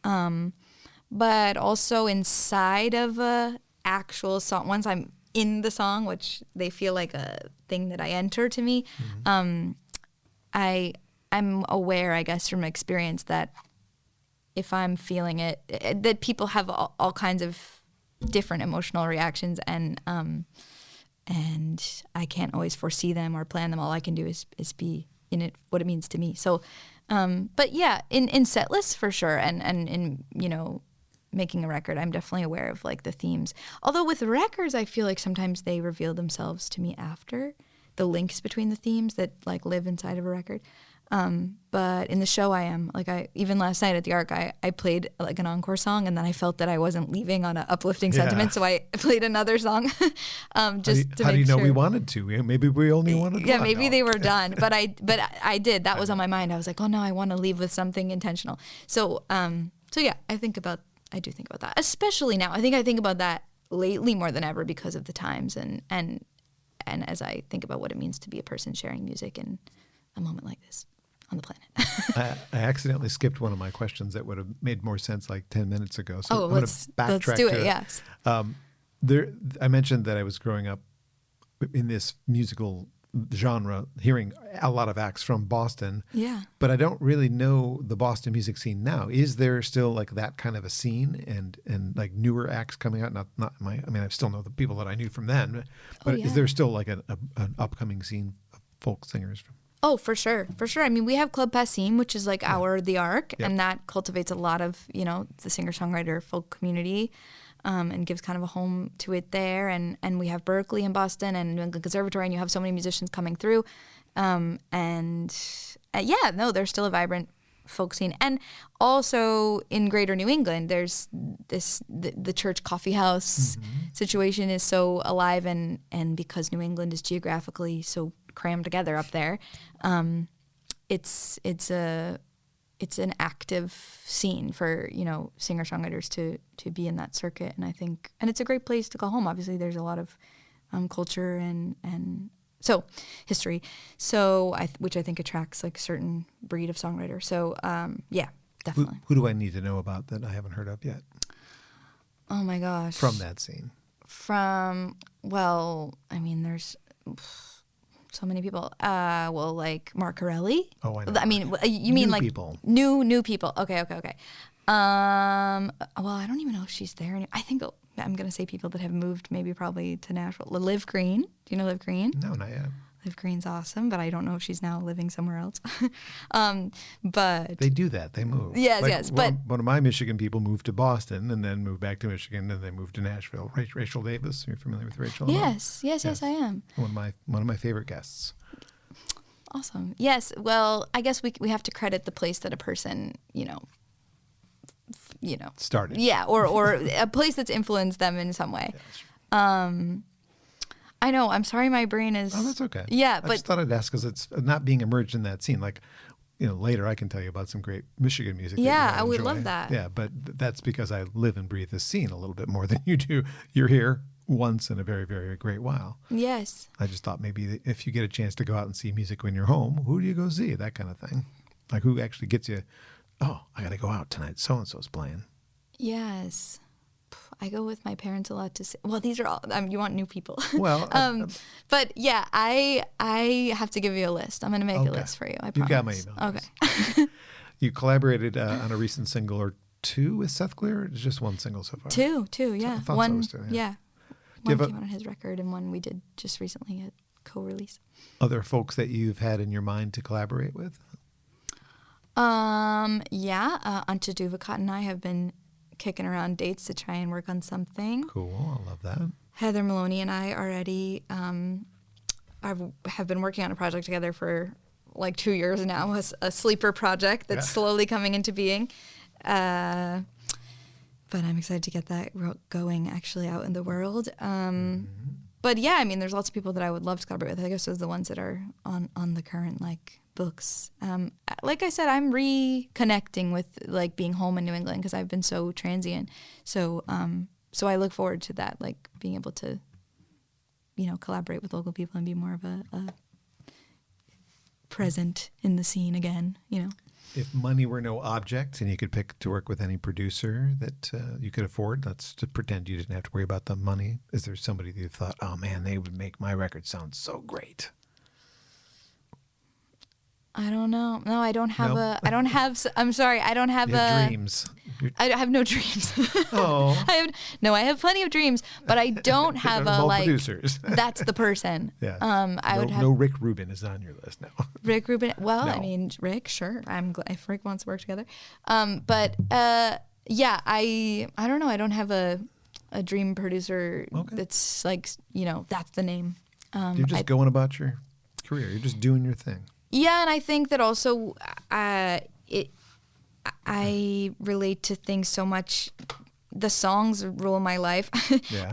But also inside of a actual song, once I'm in the song, which they feel like a thing that I enter to me, I'm aware, I guess, from experience that if I'm feeling it, that people have all kinds of different emotional reactions, and I can't always foresee them or plan them. All I can do is be in it, what it means to me. So, but yeah, in set lists for sure, and in making a record, I'm definitely aware of like the themes. Although with records, I feel like sometimes they reveal themselves to me after, the links between the themes that like live inside of a record. But in the show I am, like even last night at the Arc, I played like an encore song, and then I felt that I wasn't leaving on an uplifting sentiment, so I played another song. Just to how do make you know sure. we wanted to? Maybe we only wanted Yeah, one. maybe No. they were done, but I did. That was on my mind. I was like, oh no, I want to leave with something intentional. So yeah, I do think about that, especially now. I think about that lately more than ever because of the times and as I think about what it means to be a person sharing music in a moment like this on the planet. I accidentally skipped one of my questions that would have made more sense like 10 minutes ago. So I'm going to let's backtrack do to it. Yes. I mentioned that I was growing up in this musical genre, hearing a lot of acts from Boston. Yeah. But I don't really know the Boston music scene now. Is there still like that kind of a scene and like newer acts coming out? I still know the people that I knew from then, but is there still like an upcoming scene of folk singers from? Oh, for sure. For sure. I mean, we have Club Passim, which is like the Arc, and that cultivates a lot of, the singer-songwriter folk community, and gives kind of a home to it there. And we have Berkeley in Boston and New England Conservatory, and you have so many musicians coming through. There's still a vibrant folk scene. And also in greater New England, there's the church coffee house situation is so alive, and because New England is geographically so crammed together up there, it's an active scene for singer-songwriters to be in that circuit, and I think it's a great place to call home. Obviously there's a lot of culture and so history, which I think attracts like a certain breed of songwriter. So yeah, definitely. Who do I need to know about that I haven't heard of yet? Oh my gosh, from that scene? There's so many people. Like Mark Corelli. Oh, I know. I mean, you mean new like people. New people. Okay. I don't even know if she's there anymore. I think I'm going to say people that have moved, probably to Nashville. Liv Green. Do you know Liv Green? No, not yet. Liv Green's awesome, but I don't know if she's now living somewhere else. But they do that. They move. Yes. But one of my Michigan people moved to Boston and then moved back to Michigan, and they moved to Nashville. Rachel Davis. You're familiar with Rachel? Yes, I am. One of my favorite guests. Awesome. Yes. Well, I guess we have to credit the place that a person, started. Yeah, or a place that's influenced them in some way. Yeah, I know. I'm sorry, my brain is. Oh, that's okay. Yeah, I just thought I'd ask because it's not being immersed in that scene. Like, later I can tell you about some great Michigan music. Yeah, that I would enjoy. love that. Yeah, but that's because I live and breathe this scene a little bit more than you do. You're here once in a very, very great while. Yes. I just thought maybe if you get a chance to go out and see music when you're home, who do you go see? That kind of thing. Like who actually gets you, oh, I got to go out tonight. So-and-so's playing. Yes. I go with my parents a lot to see. Well, these are all, you want new people. Well, but yeah, I have to give you a list. I'm going to make a list for you. I promise. You got my email. Okay. You collaborated on a recent single or two with Seth Clear, or just one single so far? Two, yeah. I thought One, so was two, yeah. One came out on his record, and one we did just recently at co-release. Other folks that you've had in your mind to collaborate with? Anta Duvacott and I have been kicking around dates to try and work on something. Cool, I love that. Heather Maloney and I already have been working on a project together for like 2 years now, a sleeper project that's slowly coming into being. But I'm excited to get that going actually out in the world. But yeah, I mean, there's lots of people that I would love to collaborate with. I guess those are the ones that are on the current like books. Like I said, I'm reconnecting with like being home in New England because I've been so transient. So I look forward to that, like being able to, collaborate with local people and be more of a present in the scene again, If money were no object and you could pick to work with any producer that you could afford, let's just pretend you didn't have to worry about the money. Is there somebody that you thought, oh man, they would make my record sound so great? I don't know. No, I don't have No? I'm sorry. I don't have You have dreams. I have no dreams. Oh. I have plenty of dreams, but I don't have a like. Producers. That's the person. Yeah. No Rick Rubin is on your list now. Rick Rubin. Well, No. I mean, Rick, sure. I'm glad if Rick wants to work together. Yeah, I don't know. I don't have a dream producer that's like, that's the name. You're just going about your career. You're just doing your thing. Yeah, and I think that also I relate to things so much. The songs rule my life,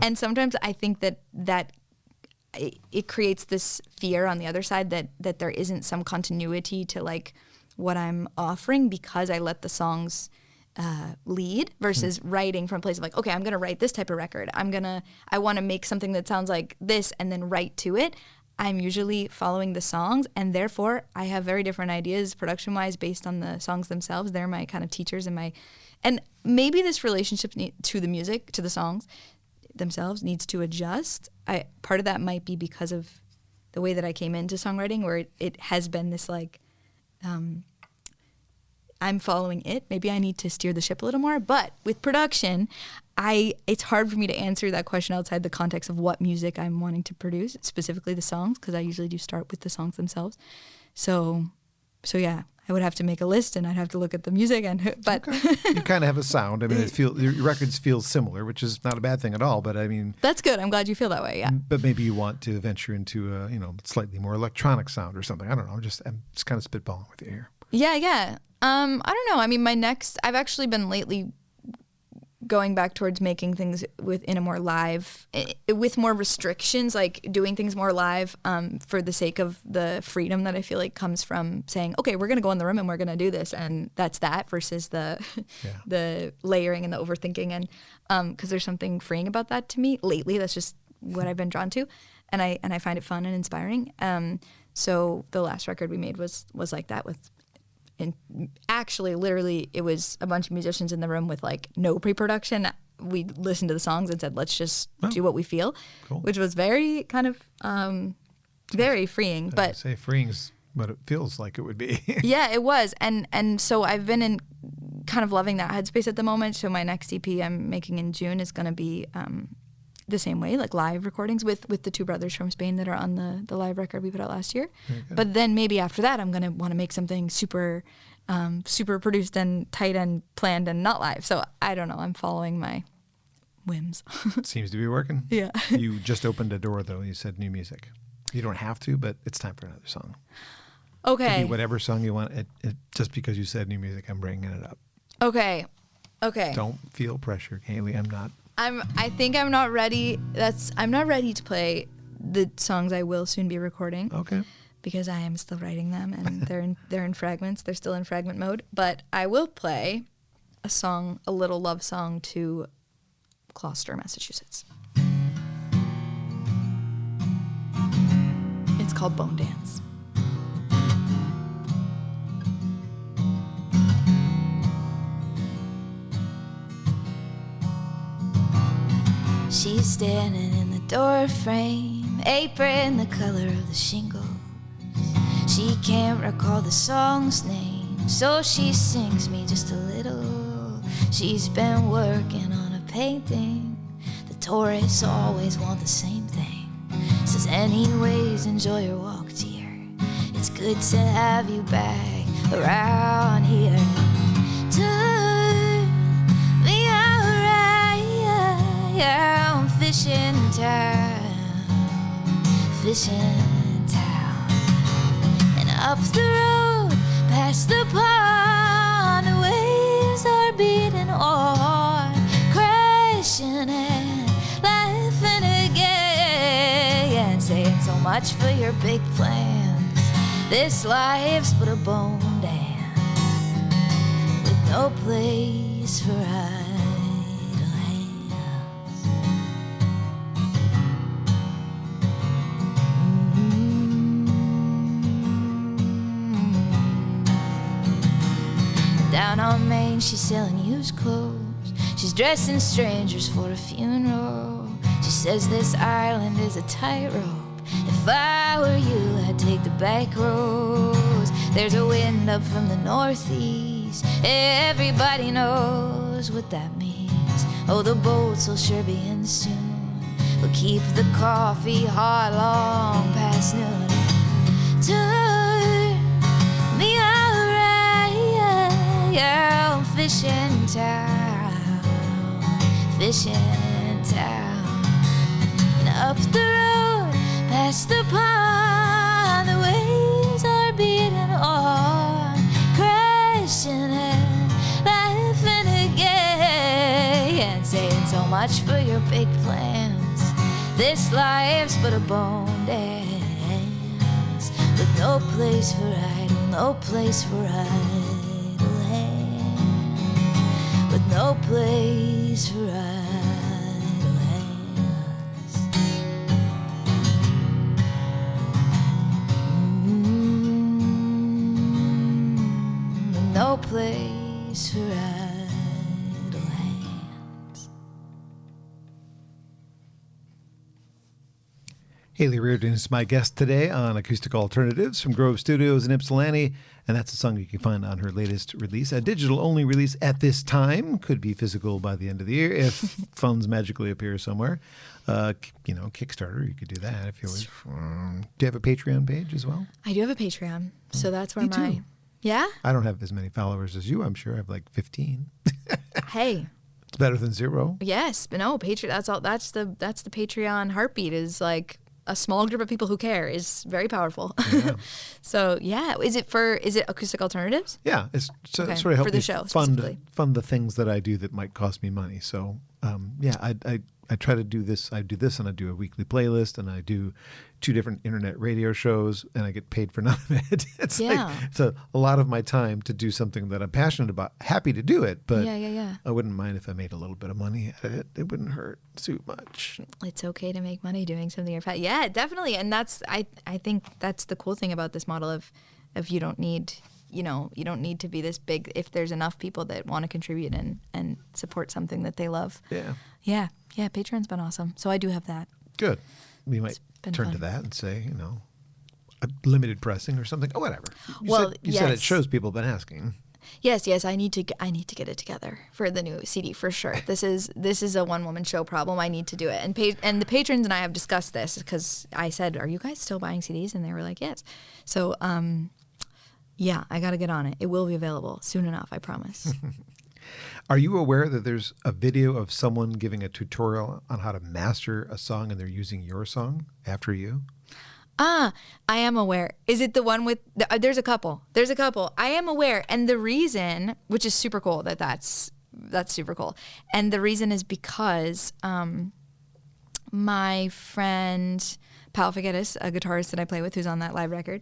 and sometimes I think that it creates this fear on the other side that there isn't some continuity to like what I'm offering because I let the songs lead versus writing from a place of like, okay, I'm gonna write this type of record. I want to make something that sounds like this and then write to it. I'm usually following the songs, and therefore I have very different ideas production-wise based on the songs themselves. They're my kind of teachers and maybe this relationship to the music, to the songs themselves needs to adjust. Part of that might be because of the way that I came into songwriting, where it has been this like, I'm following it. Maybe I need to steer the ship a little more. But with production, it's hard for me to answer that question outside the context of what music I'm wanting to produce, specifically the songs, because I usually do start with the songs themselves. So yeah, I would have to make a list and I'd have to look at the music. But you kind of have a sound. I mean, your records feel similar, which is not a bad thing at all. But I mean, that's good. I'm glad you feel that way. Yeah. But maybe you want to venture into a slightly more electronic sound or something. I don't know. I'm just kind of spitballing with you here. Yeah. I don't know. I mean, I've actually been lately going back towards making things in a more live, with more restrictions, like doing things more live for the sake of the freedom that I feel like comes from saying, okay, we're going to go in the room and we're going to do this. And that's that versus the layering and the overthinking. And because there's something freeing about that to me lately. That's just what I've been drawn to. And I find it fun and inspiring. So the last record we made was like that and actually, literally, it was a bunch of musicians in the room with like no pre-production. We listened to the songs and said, let's just do what we feel, which was very kind of very freeing. But say freeing is what it feels like it would be. Yeah, it was. And so I've been in kind of loving that headspace at the moment. So my next EP I'm making in June is going to be the same way, like live recordings with the two brothers from Spain that are on the live record we put out last year. But then maybe after that, I'm going to want to make something super produced and tight and planned and not live. So I don't know. I'm following my whims. Seems to be working. Yeah. You just opened a door, though. You said new music. You don't have to, but it's time for another song. Okay. It could be whatever song you want. Just because you said new music, I'm bringing it up. Okay. Don't feel pressure, Hayley. I'm not. I think I'm not ready. I'm not ready to play the songs I will soon be recording. Okay. Because I am still writing them and they're in fragments. They're still in fragment mode. But I will play a little love song to Gloucester, Massachusetts. It's called Bone Dance. She's standing in the door frame, apron the color of the shingles. She can't recall the song's name, So she sings me just a little. She's been working on a painting. The tourists always want the same thing. Says, anyways, enjoy your walk, dear. It's good to have you back around here. Turn me around, yeah, I'm fishing town, fishing town. And up the road, past the pond, the waves are beating on, crashing and laughing again, saying so much for your big plans. This life's but a bone dance with no place for idle hands. Down on Main, she's selling used clothes. She's dressing strangers for a funeral. She says this island is a tightrope. If I were you, I'd take the back roads. There's a wind up from the northeast. Everybody knows what that means. Oh, the boats will sure be in soon. We'll keep the coffee hot long past noon. Turn me around, yeah, I'm fishing town, fishing town. And up the road, past the pond, the waves are beating on, crashing and laughing again, saying so much for your big plans. This life's but a bone dance with no place for idle, no place for idle hands, with no place for idle hands. No place for idle hands. Hayley Reardon is my guest today on Acoustic Alternatives from Grove Studios in Ypsilanti, and that's a song you can find on her latest release, a digital-only release at this time. Could be physical by the end of the year if funds magically appear somewhere. Kickstarter, you could do that if you wish. Do you have a Patreon page as well? I do have a Patreon, so that's where Me too. Yeah? I don't have as many followers as you, I'm sure. I have like 15. Hey. It's better than 0. Yes, but no, Patreon, that's the Patreon heartbeat, is like a small group of people who care is very powerful. Yeah. So yeah, is it Acoustic Alternatives? Yeah, it's Okay, sort of help for the me show fund the things that I do that might cost me money. So I try to do this. I do this, and I do a weekly playlist, and I do 2 different internet radio shows, and I get paid for none of it. It's a lot of my time to do something that I'm passionate about. Happy to do it, but I wouldn't mind if I made a little bit of money at it. It wouldn't hurt too much. It's okay to make money doing something you're passionate. Yeah, definitely, and that's I think that's the cool thing about this model of you don't need. You don't need to be this big if there's enough people that want to contribute and support something that they love. Yeah. Patreon's been awesome. So I do have that. Good. We might turn fun. to that and say, a limited pressing or something. Oh, whatever. You said it shows people have been asking. Yes. I need to get it together for the new CD for sure. This is a one-woman show problem. I need to do it. And the patrons and I have discussed this because I said, "Are you guys still buying CDs?" And they were like, "Yes." So yeah, I got to get on it. It will be available soon enough, I promise. Are you aware that there's a video of someone giving a tutorial on how to master a song and they're using your song after you? I am aware. Is it the one with, there's a couple. I am aware. And the reason, which is super cool, that's super cool. And the reason is because my friend, Pal Figueres, a guitarist that I play with who's on that live record,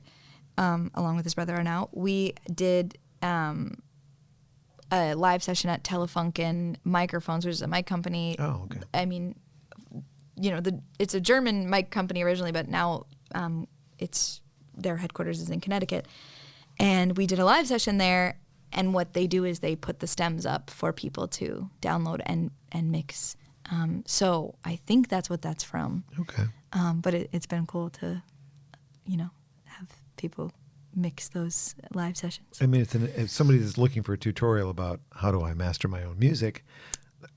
along with his brother Arnau, we did a live session at Telefunken Microphones, which is a mic company. Oh, okay. I mean, it's a German mic company originally, but now their headquarters is in Connecticut. And we did a live session there, and what they do is they put the stems up for people to download and mix. So I think that's what that's from. Okay. But it's been cool to, have people mix those live sessions. I mean, if somebody is looking for a tutorial about how do I master my own music,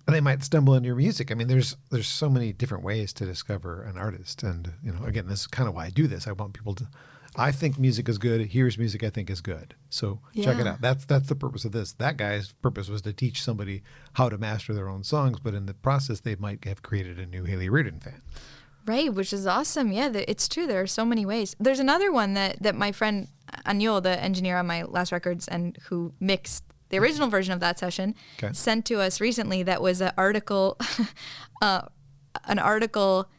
they might stumble into your music. I mean, there's so many different ways to discover an artist. And, again, this is kind of why I do this. I want people to, I think music is good. Here's music I think is good. So check it out. That's the purpose of this. That guy's purpose was to teach somebody how to master their own songs. But in the process, they might have created a new Hayley Reardon fan. Right, which is awesome. Yeah, it's true. There are so many ways. There's another one that my friend Anil, the engineer on my last records and who mixed the original version of that session, sent to us recently. That was an article, an article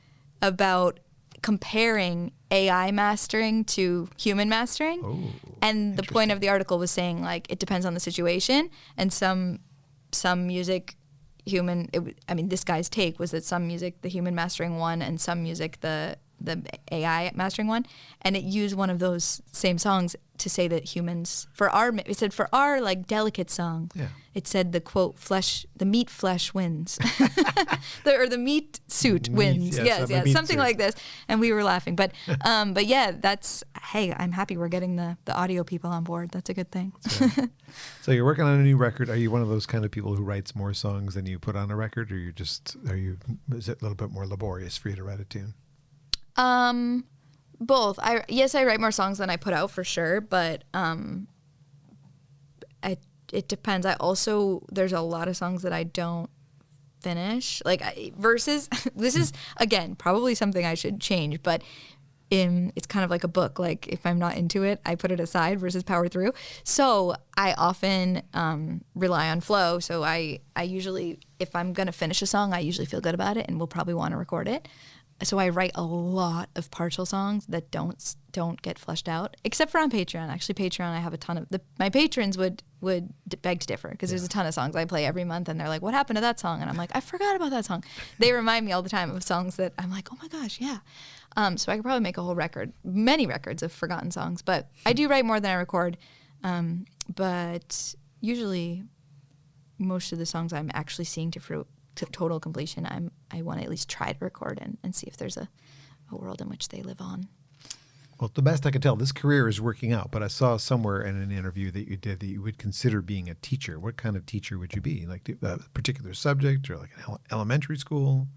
about comparing AI mastering to human mastering. Oh, and the point of the article was saying, like, it depends on the situation, and some music this guy's take was that some music the human mastering won and some music the AI mastering one, and it used one of those same songs to say that humans for our like delicate song, it said the quote the meat flesh wins, the meat suit wins, yes, something like this, and we were laughing, but yeah, that's, hey, I'm happy we're getting the audio people on board. That's a good thing. So you're working on a new record. Are you one of those kind of people who writes more songs than you put on a record, or is it a little bit more laborious for you to write a tune? Both. I write more songs than I put out for sure, but it depends. There's a lot of songs that I don't finish. Like verses. This is again probably something I should change, but it's kind of like a book. Like if I'm not into it, I put it aside versus power through. So I often rely on flow. So I usually, if I'm gonna finish a song, I usually feel good about it and will probably want to record it. So I write a lot of partial songs that don't get fleshed out, except for on Patreon. Actually, Patreon, I have a ton of my patrons would beg to differ because there's a ton of songs I play every month, and they're like, "What happened to that song?" And I'm like, "I forgot about that song." They remind me all the time of songs that I'm like, "Oh my gosh, yeah." So I could probably make a whole record, many records of forgotten songs. But I do write more than I record. But usually, most of the songs I'm actually seeing to total completion, I want to at least try to record and see if there's a world in which they live on. Well, the best I can tell, this career is working out, but I saw somewhere in an interview that you did that you would consider being a teacher. What kind of teacher would you be? Like a particular subject or like an elementary school?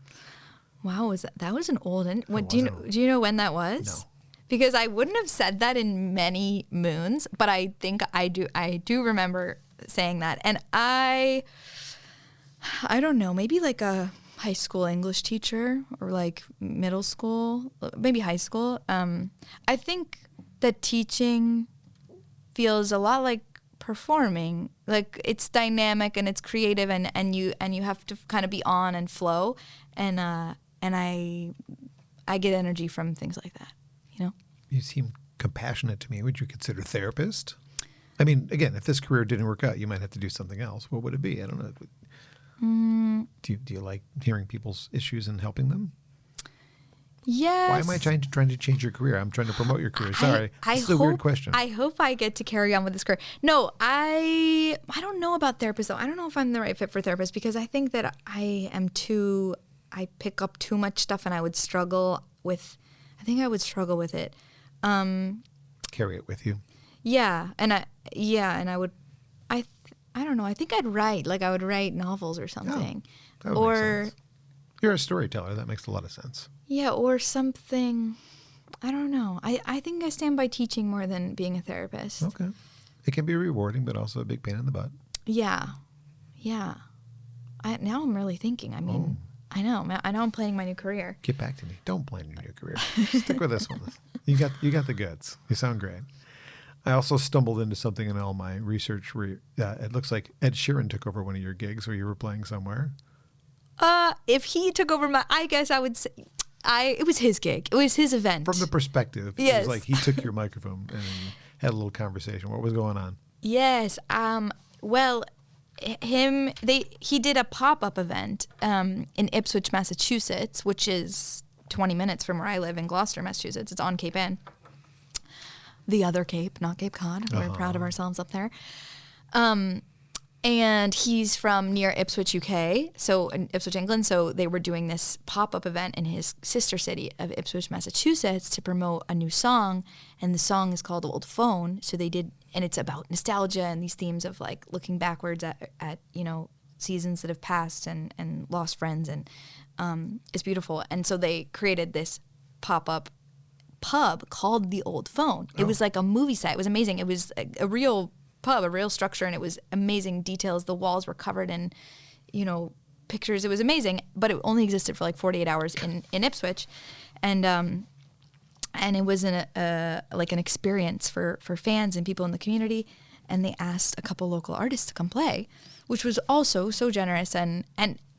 Wow, that was an old do you know when that was? No. Because I wouldn't have said that in many moons, but I think I do remember saying that. And I don't know, maybe like a high school English teacher or like middle school, maybe high school. I think that teaching feels a lot like performing. Like it's dynamic and it's creative and you have to kind of be on and flow. And I get energy from things like that, You seem compassionate to me. Would you consider therapist? I mean, again, if this career didn't work out, you might have to do something else. What would it be? I don't know. Do you like hearing people's issues and helping them? Yes. Why am I trying to change your career? I'm trying to promote your career. Sorry. This is a weird question. I hope I get to carry on with this career. No, I don't know about therapists though. I don't know if I'm the right fit for therapists because I think that I pick up too much stuff and I would struggle with it. Carry it with you. Yeah, and I would I don't know. I think I'd write. Like I would write novels or something. Oh, that would make sense. You're a storyteller. That makes a lot of sense. Yeah, or something. I don't know. I think I stand by teaching more than being a therapist. Okay. It can be rewarding, but also a big pain in the butt. Yeah. Yeah. Now I'm really thinking. I mean, I know I'm planning my new career. Get back to me. Don't plan your new career. Stick with this one. You got the goods. You sound great. I also stumbled into something in all my research where it looks like Ed Sheeran took over one of your gigs where you were playing somewhere. If he took over I guess I would say, it was his gig. It was his event. From the perspective, yes. It was like he took your microphone and had a little conversation. What was going on? Yes. Well, he did a pop-up event in Ipswich, Massachusetts, which is 20 minutes from where I live in Gloucester, Massachusetts. It's on Cape Ann. The other Cape, not Cape Cod. We're proud of ourselves up there. And he's from near Ipswich, UK, so in Ipswich, England. So they were doing this pop-up event in his sister city of Ipswich, Massachusetts, to promote a new song. And the song is called Old Phone. So they did, and it's about nostalgia and these themes of like looking backwards at seasons that have passed and lost friends. And it's beautiful. And so they created this pop-up pub called the Old Phone. It was like a movie set. It was amazing. It was a real pub, a real structure, and it was amazing details. The walls were covered in, pictures. It was amazing, but it only existed for like 48 hours in Ipswich, and it was like an experience for fans and people in the community. And they asked a couple local artists to come play, which was also so generous and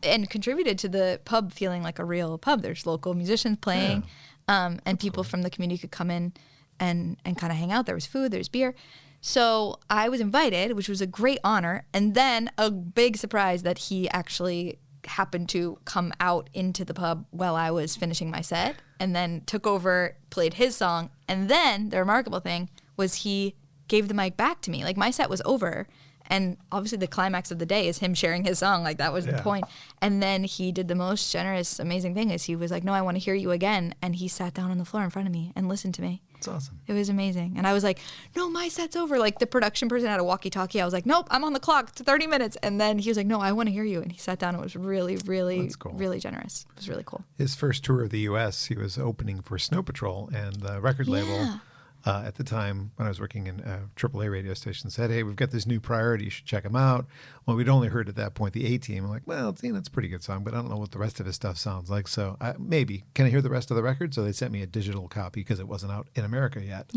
contributed to the pub feeling like a real pub. There's local musicians playing, and people from the community could come in and kind of hang out. There was food, there's beer. So I was invited, which was a great honor, and then a big surprise that he actually happened to come out into the pub while I was finishing my set, and then took over, played his song, and then the remarkable thing was he gave the mic back to me. Like, my set was over, and obviously the climax of the day is him sharing his song. Like, that was the point. And then he did the most generous, amazing thing is he was like, no, I want to hear you again. And he sat down on the floor in front of me and listened to me. That's awesome. It was amazing. And I was like, no, my set's over. Like, the production person had a walkie-talkie. I was like, nope, I'm on the clock. It's 30 minutes. And then he was like, no, I want to hear you. And he sat down. It was really, really, cool. Really generous. It was really cool. His first tour of the U.S., he was opening for Snow Patrol, and the record label at the time when I was working in a AAA radio station said, hey, we've got this new Priority. You should check him out. Well, we'd only heard at that point the A-Team. I'm like, well, it's a pretty good song, but I don't know what the rest of his stuff sounds like. So maybe, can I hear the rest of the record? So they sent me a digital copy because it wasn't out in America yet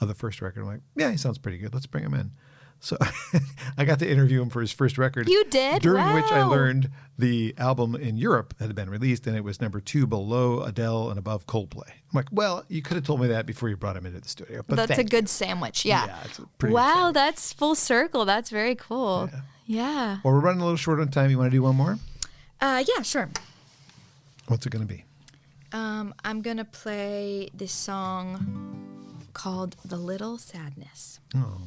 of the first record. I'm like, yeah, he sounds pretty good. Let's bring him in. So I got to interview him for his first record. You did? During which I learned the album in Europe had been released, and it was number 2 below Adele and above Coldplay. I'm like, well, you could have told me that before you brought him into the studio. But that's a good sandwich, yeah. Yeah, it's a pretty good sandwich. That's full circle. That's very cool. Yeah. Well, we're running a little short on time. You want to do one more? Yeah, sure. What's it going to be? I'm going to play this song called The Little Sadness. Oh.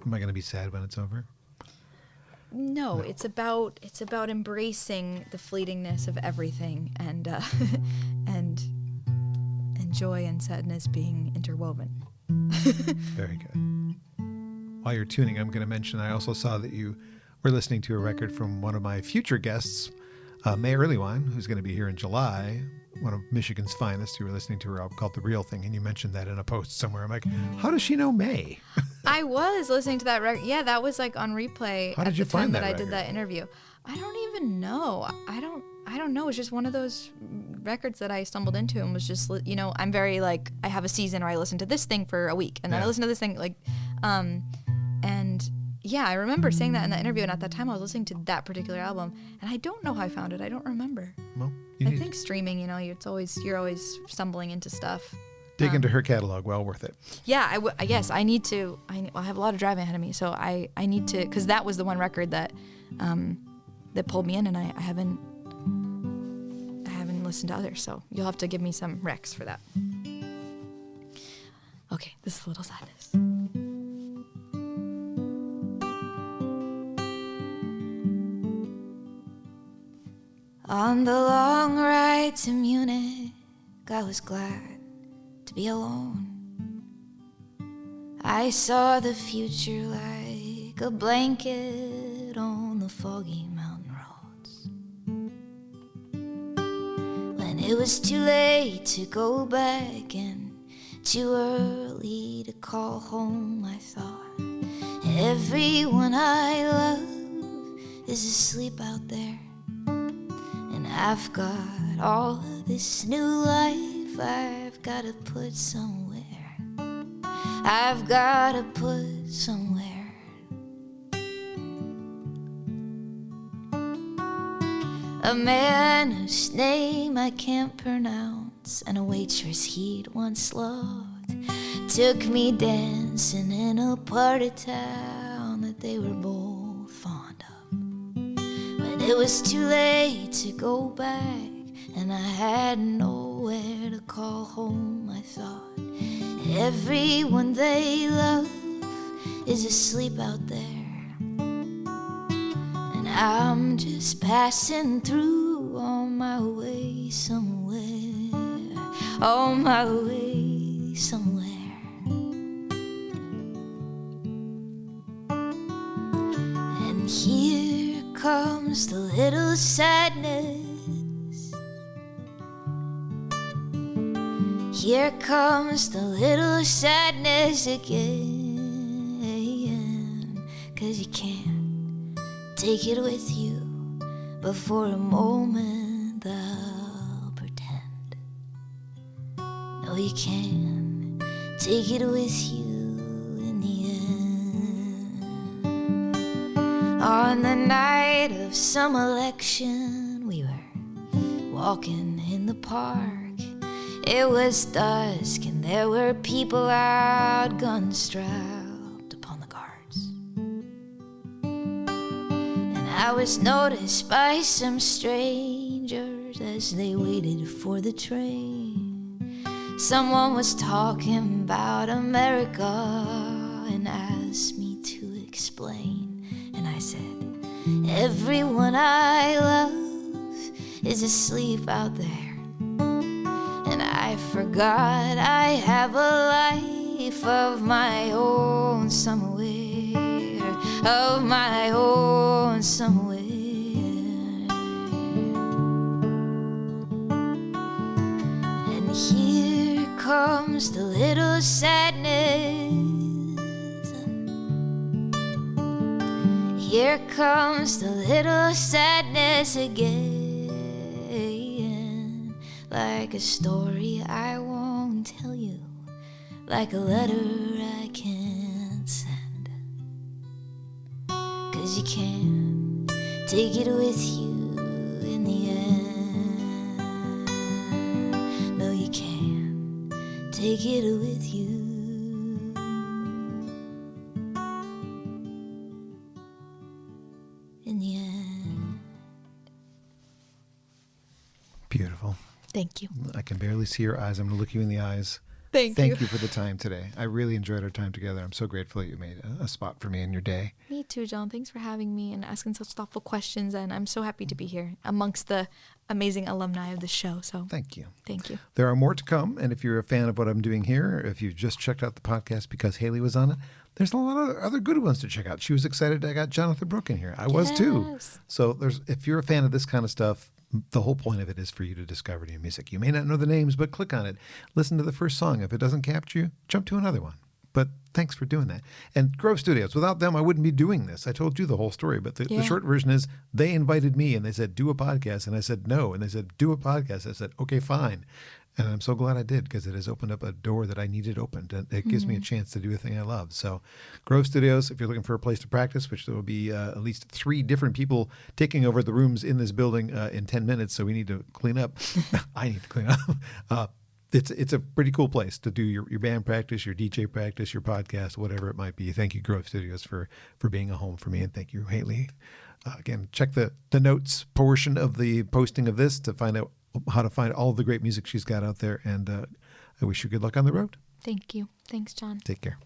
Am I going to be sad when it's over? No, it's about embracing the fleetingness of everything and joy and sadness being interwoven. Very good. While you're tuning, I'm going to mention I also saw that you were listening to a record from one of my future guests, May Earlywine, who's going to be here in July, one of Michigan's finest. You were listening to her album called The Real Thing, and you mentioned that in a post somewhere. I'm like, how does she know May? I was listening to that record. Yeah, that was like on replay. How did you find that I record? did that interview? I don't even know. I don't know. It's just one of those records that I stumbled into and was just, I'm very like, I have a season where I listen to this thing for a week, and then I listen to this thing and yeah, I remember saying that in that interview, and at that time I was listening to that particular album, and I don't know how I found it. I don't remember. Well, I think streaming, you're always stumbling into stuff. Dig into her catalog. Well worth it. Yeah, yes, I need to. I have a lot of driving ahead of me, so I need to, because that was the one record that pulled me in, and I haven't listened to others, so you'll have to give me some recs for that. Okay, this is A Little Sadness. On the long ride to Munich, I was glad to be alone. I saw the future like a blanket on the foggy mountain roads. When it was too late to go back and too early to call home, I thought everyone I love is asleep out there. And I've got all of this new life I've got to put somewhere. I've got to put somewhere. A man whose name I can't pronounce and a waitress he'd once loved took me dancing in a part of town that they were both fond of. When it was too late to go back and I had nowhere to call home, I thought everyone they love is asleep out there. I'm just passing through on my way somewhere, on my way somewhere. And here comes the little sadness. Here comes the little sadness again. 'Cause you can't take it with you, but for a moment I'll pretend. No, you can't take it with you in the end. On the night of some election, we were walking in the park. It was dusk and there were people out, guns strapped upon the guards. And I was noticed by some strangers as they waited for the train. Someone was talking about America and asked me to explain. And I said, everyone I love is asleep out there. And I forgot I have a life of my own somewhere, of my own somewhere. And here comes the little sadness. Here comes the little sadness again. Like a story I won't tell you, like a letter I can't send. 'Cause you can't take it with you in the end. No, you can't take it with you. In the end. Beautiful. Thank you. I can barely see your eyes. I'm going to look you in the eyes. Thank you for the time today. I really enjoyed our time together. I'm so grateful that you made a spot for me in your day. Me too, John. Thanks for having me and asking such thoughtful questions. And I'm so happy to be here amongst the amazing alumni of the show. So Thank you. Thank you. There are more to come. And if you're a fan of what I'm doing here, if you've just checked out the podcast because Hayley was on it, there's a lot of other good ones to check out. She was excited I got Jonathan Brooke in here. I was too. Yes. So if you're a fan of this kind of stuff, the whole point of it is for you to discover new music. You may not know the names, but click on it. Listen to the first song. If it doesn't capture you, jump to another one. But thanks for doing that. And Grove Studios, without them, I wouldn't be doing this. I told you the whole story, but the short version is they invited me and they said, do a podcast. And I said, no. And they said, do a podcast. I said, okay, fine. And I'm so glad I did because it has opened up a door that I needed opened. And it gives me a chance to do a thing I love. So Grove Studios, if you're looking for a place to practice, which there will be at least 3 different people taking over the rooms in this building in 10 minutes. So we need to clean up. I need to clean up. It's a pretty cool place to do your band practice, your DJ practice, your podcast, whatever it might be. Thank you, Grove Studios, for being a home for me. And thank you, Hayley. Again, check the notes portion of the posting of this to find out how to find all of the great music she's got out there. And I wish you good luck on the road. Thank you. Thanks, John. Take care.